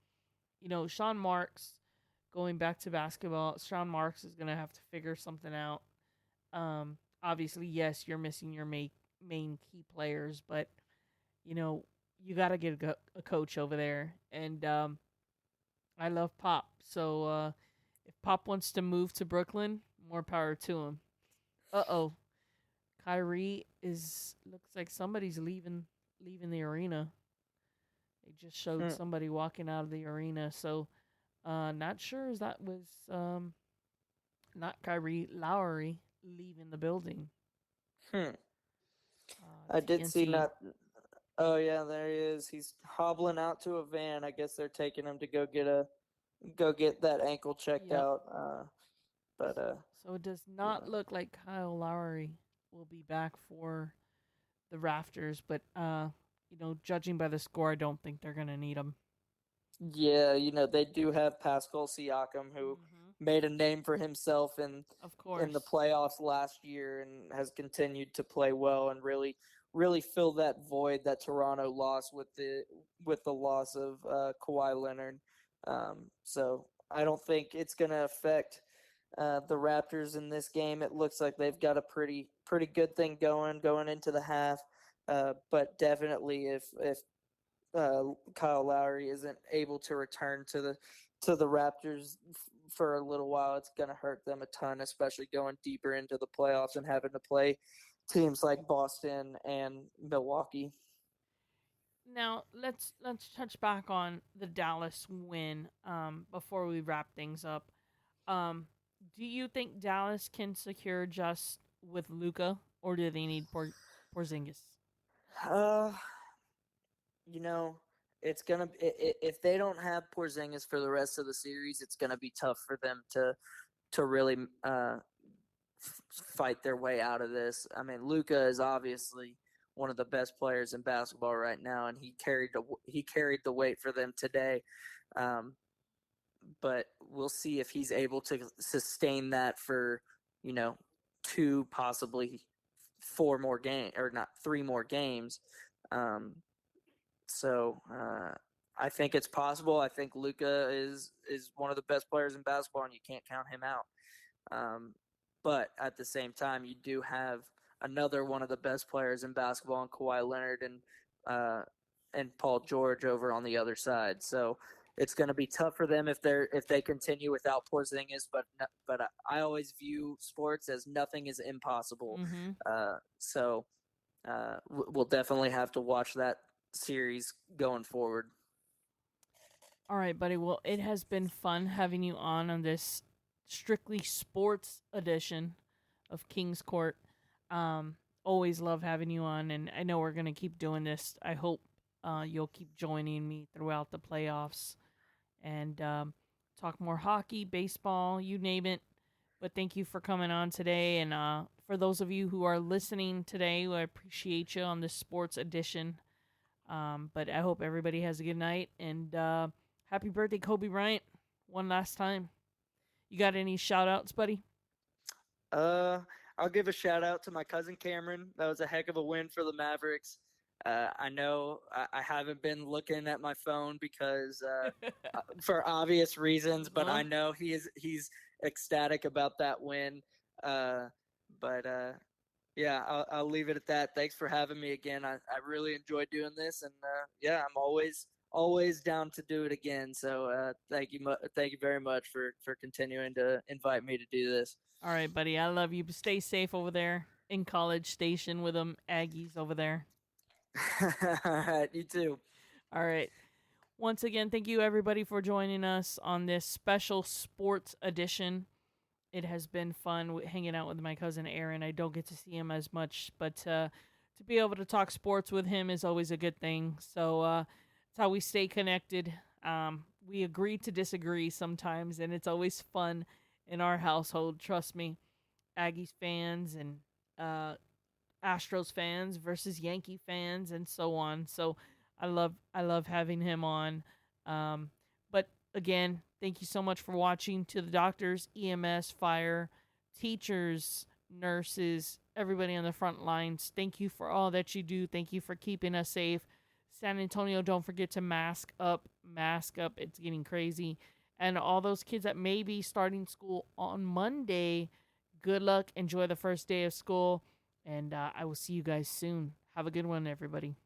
Sean Marks going back to basketball, Sean Marks is going to have to figure something out. Obviously, yes, you're missing your main key players, but you got to get a coach over there. And I love Pop, so if Pop wants to move to Brooklyn, more power to him. Uh-oh, Kyrie is looks like somebody's leaving the arena. They just showed Hmm. somebody walking out of the arena, so not sure as that was not Kyrie Lowry leaving the building. Hmm. I did see TNT. not. Oh yeah, there he is. He's hobbling out to a van. I guess they're taking him to go get that ankle checked Yep. out. But So it does you not know, look like Kyle Lowry will be back for the Rafters, but judging by the score, I don't think they're gonna need him. yeah, they do have Pascal Siakam, who Mm-hmm. made a name for himself Of in the course. playoffs last year and has continued to play well and really fill that void that Toronto lost with the loss of Kawhi Leonard. So I don't think it's going to affect the Raptors in this game. It looks like they've got a pretty good thing going into the half. But definitely, if Kyle Lowry isn't able to return to the Raptors for a little while, it's going to hurt them a ton, especially going deeper into the playoffs and having to play teams like Boston and Milwaukee. Now let's touch back on the Dallas win before we wrap things up. Um, do you think Dallas can secure just with Luka, or do they need Porzingis? Uh, you know, it's gonna if they don't have Porzingis for the rest of the series, it's gonna be tough for them to really fight their way out of this. I mean, Luka is obviously one of the best players in basketball right now, and he carried the weight for them today. Um, but we'll see if he's able to sustain that for you know 2, possibly 4 more game or not 3 more games. Um, so I think it's possible. I think Luka is one of the best players in basketball, and you can't count him out. Um, but at the same time, you do have another one of the best players in basketball in Kawhi Leonard and Paul George over on the other side. So it's going to be tough for them if they continue without Porzingis. But I always view sports as nothing is impossible. Mm-hmm. We'll definitely have to watch that series going forward. All right, buddy. Well, it has been fun having you on this strictly sports edition of King's Court. Um, Always love having you on, and I know we're gonna keep doing this. I hope you'll keep joining me throughout the playoffs and talk more hockey, baseball, you name it. But thank you for coming on today, and for those of you who are listening today, I appreciate you on this sports edition. But I hope everybody has a good night and happy birthday, Kobe Bryant. One last time. You got any shout outs, buddy? Uh, I'll give a shout out to my cousin Cameron. That was a heck of a win for the Mavericks. I know I haven't been looking at my phone because for obvious reasons, but Uh-huh. I know he's ecstatic about that win. Uh, but yeah, I'll leave it at that. Thanks for having me again. I really enjoyed doing this, and yeah, I'm always down to do it again. So thank you very much for continuing to invite me to do this. All right, buddy. I love you. Stay safe over there in College Station with them Aggies over there. All right, you too. All right. Once again, thank you everybody for joining us on this special sports edition. It has been fun hanging out with my cousin Aaron. I don't get to see him as much, but to be able to talk sports with him is always a good thing. So it's how we stay connected. We agree to disagree sometimes, and it's always fun in our household. Trust me, Aggies fans and Astros fans versus Yankee fans, and so on. So I love having him on. But again, thank you so much for watching. To the doctors, EMS, fire, teachers, nurses, everybody on the front lines, thank you for all that you do. Thank you for keeping us safe. San Antonio, don't forget to mask up. Mask up. It's getting crazy. And all those kids that may be starting school on Monday, good luck. Enjoy the first day of school. And I will see you guys soon. Have a good one, everybody.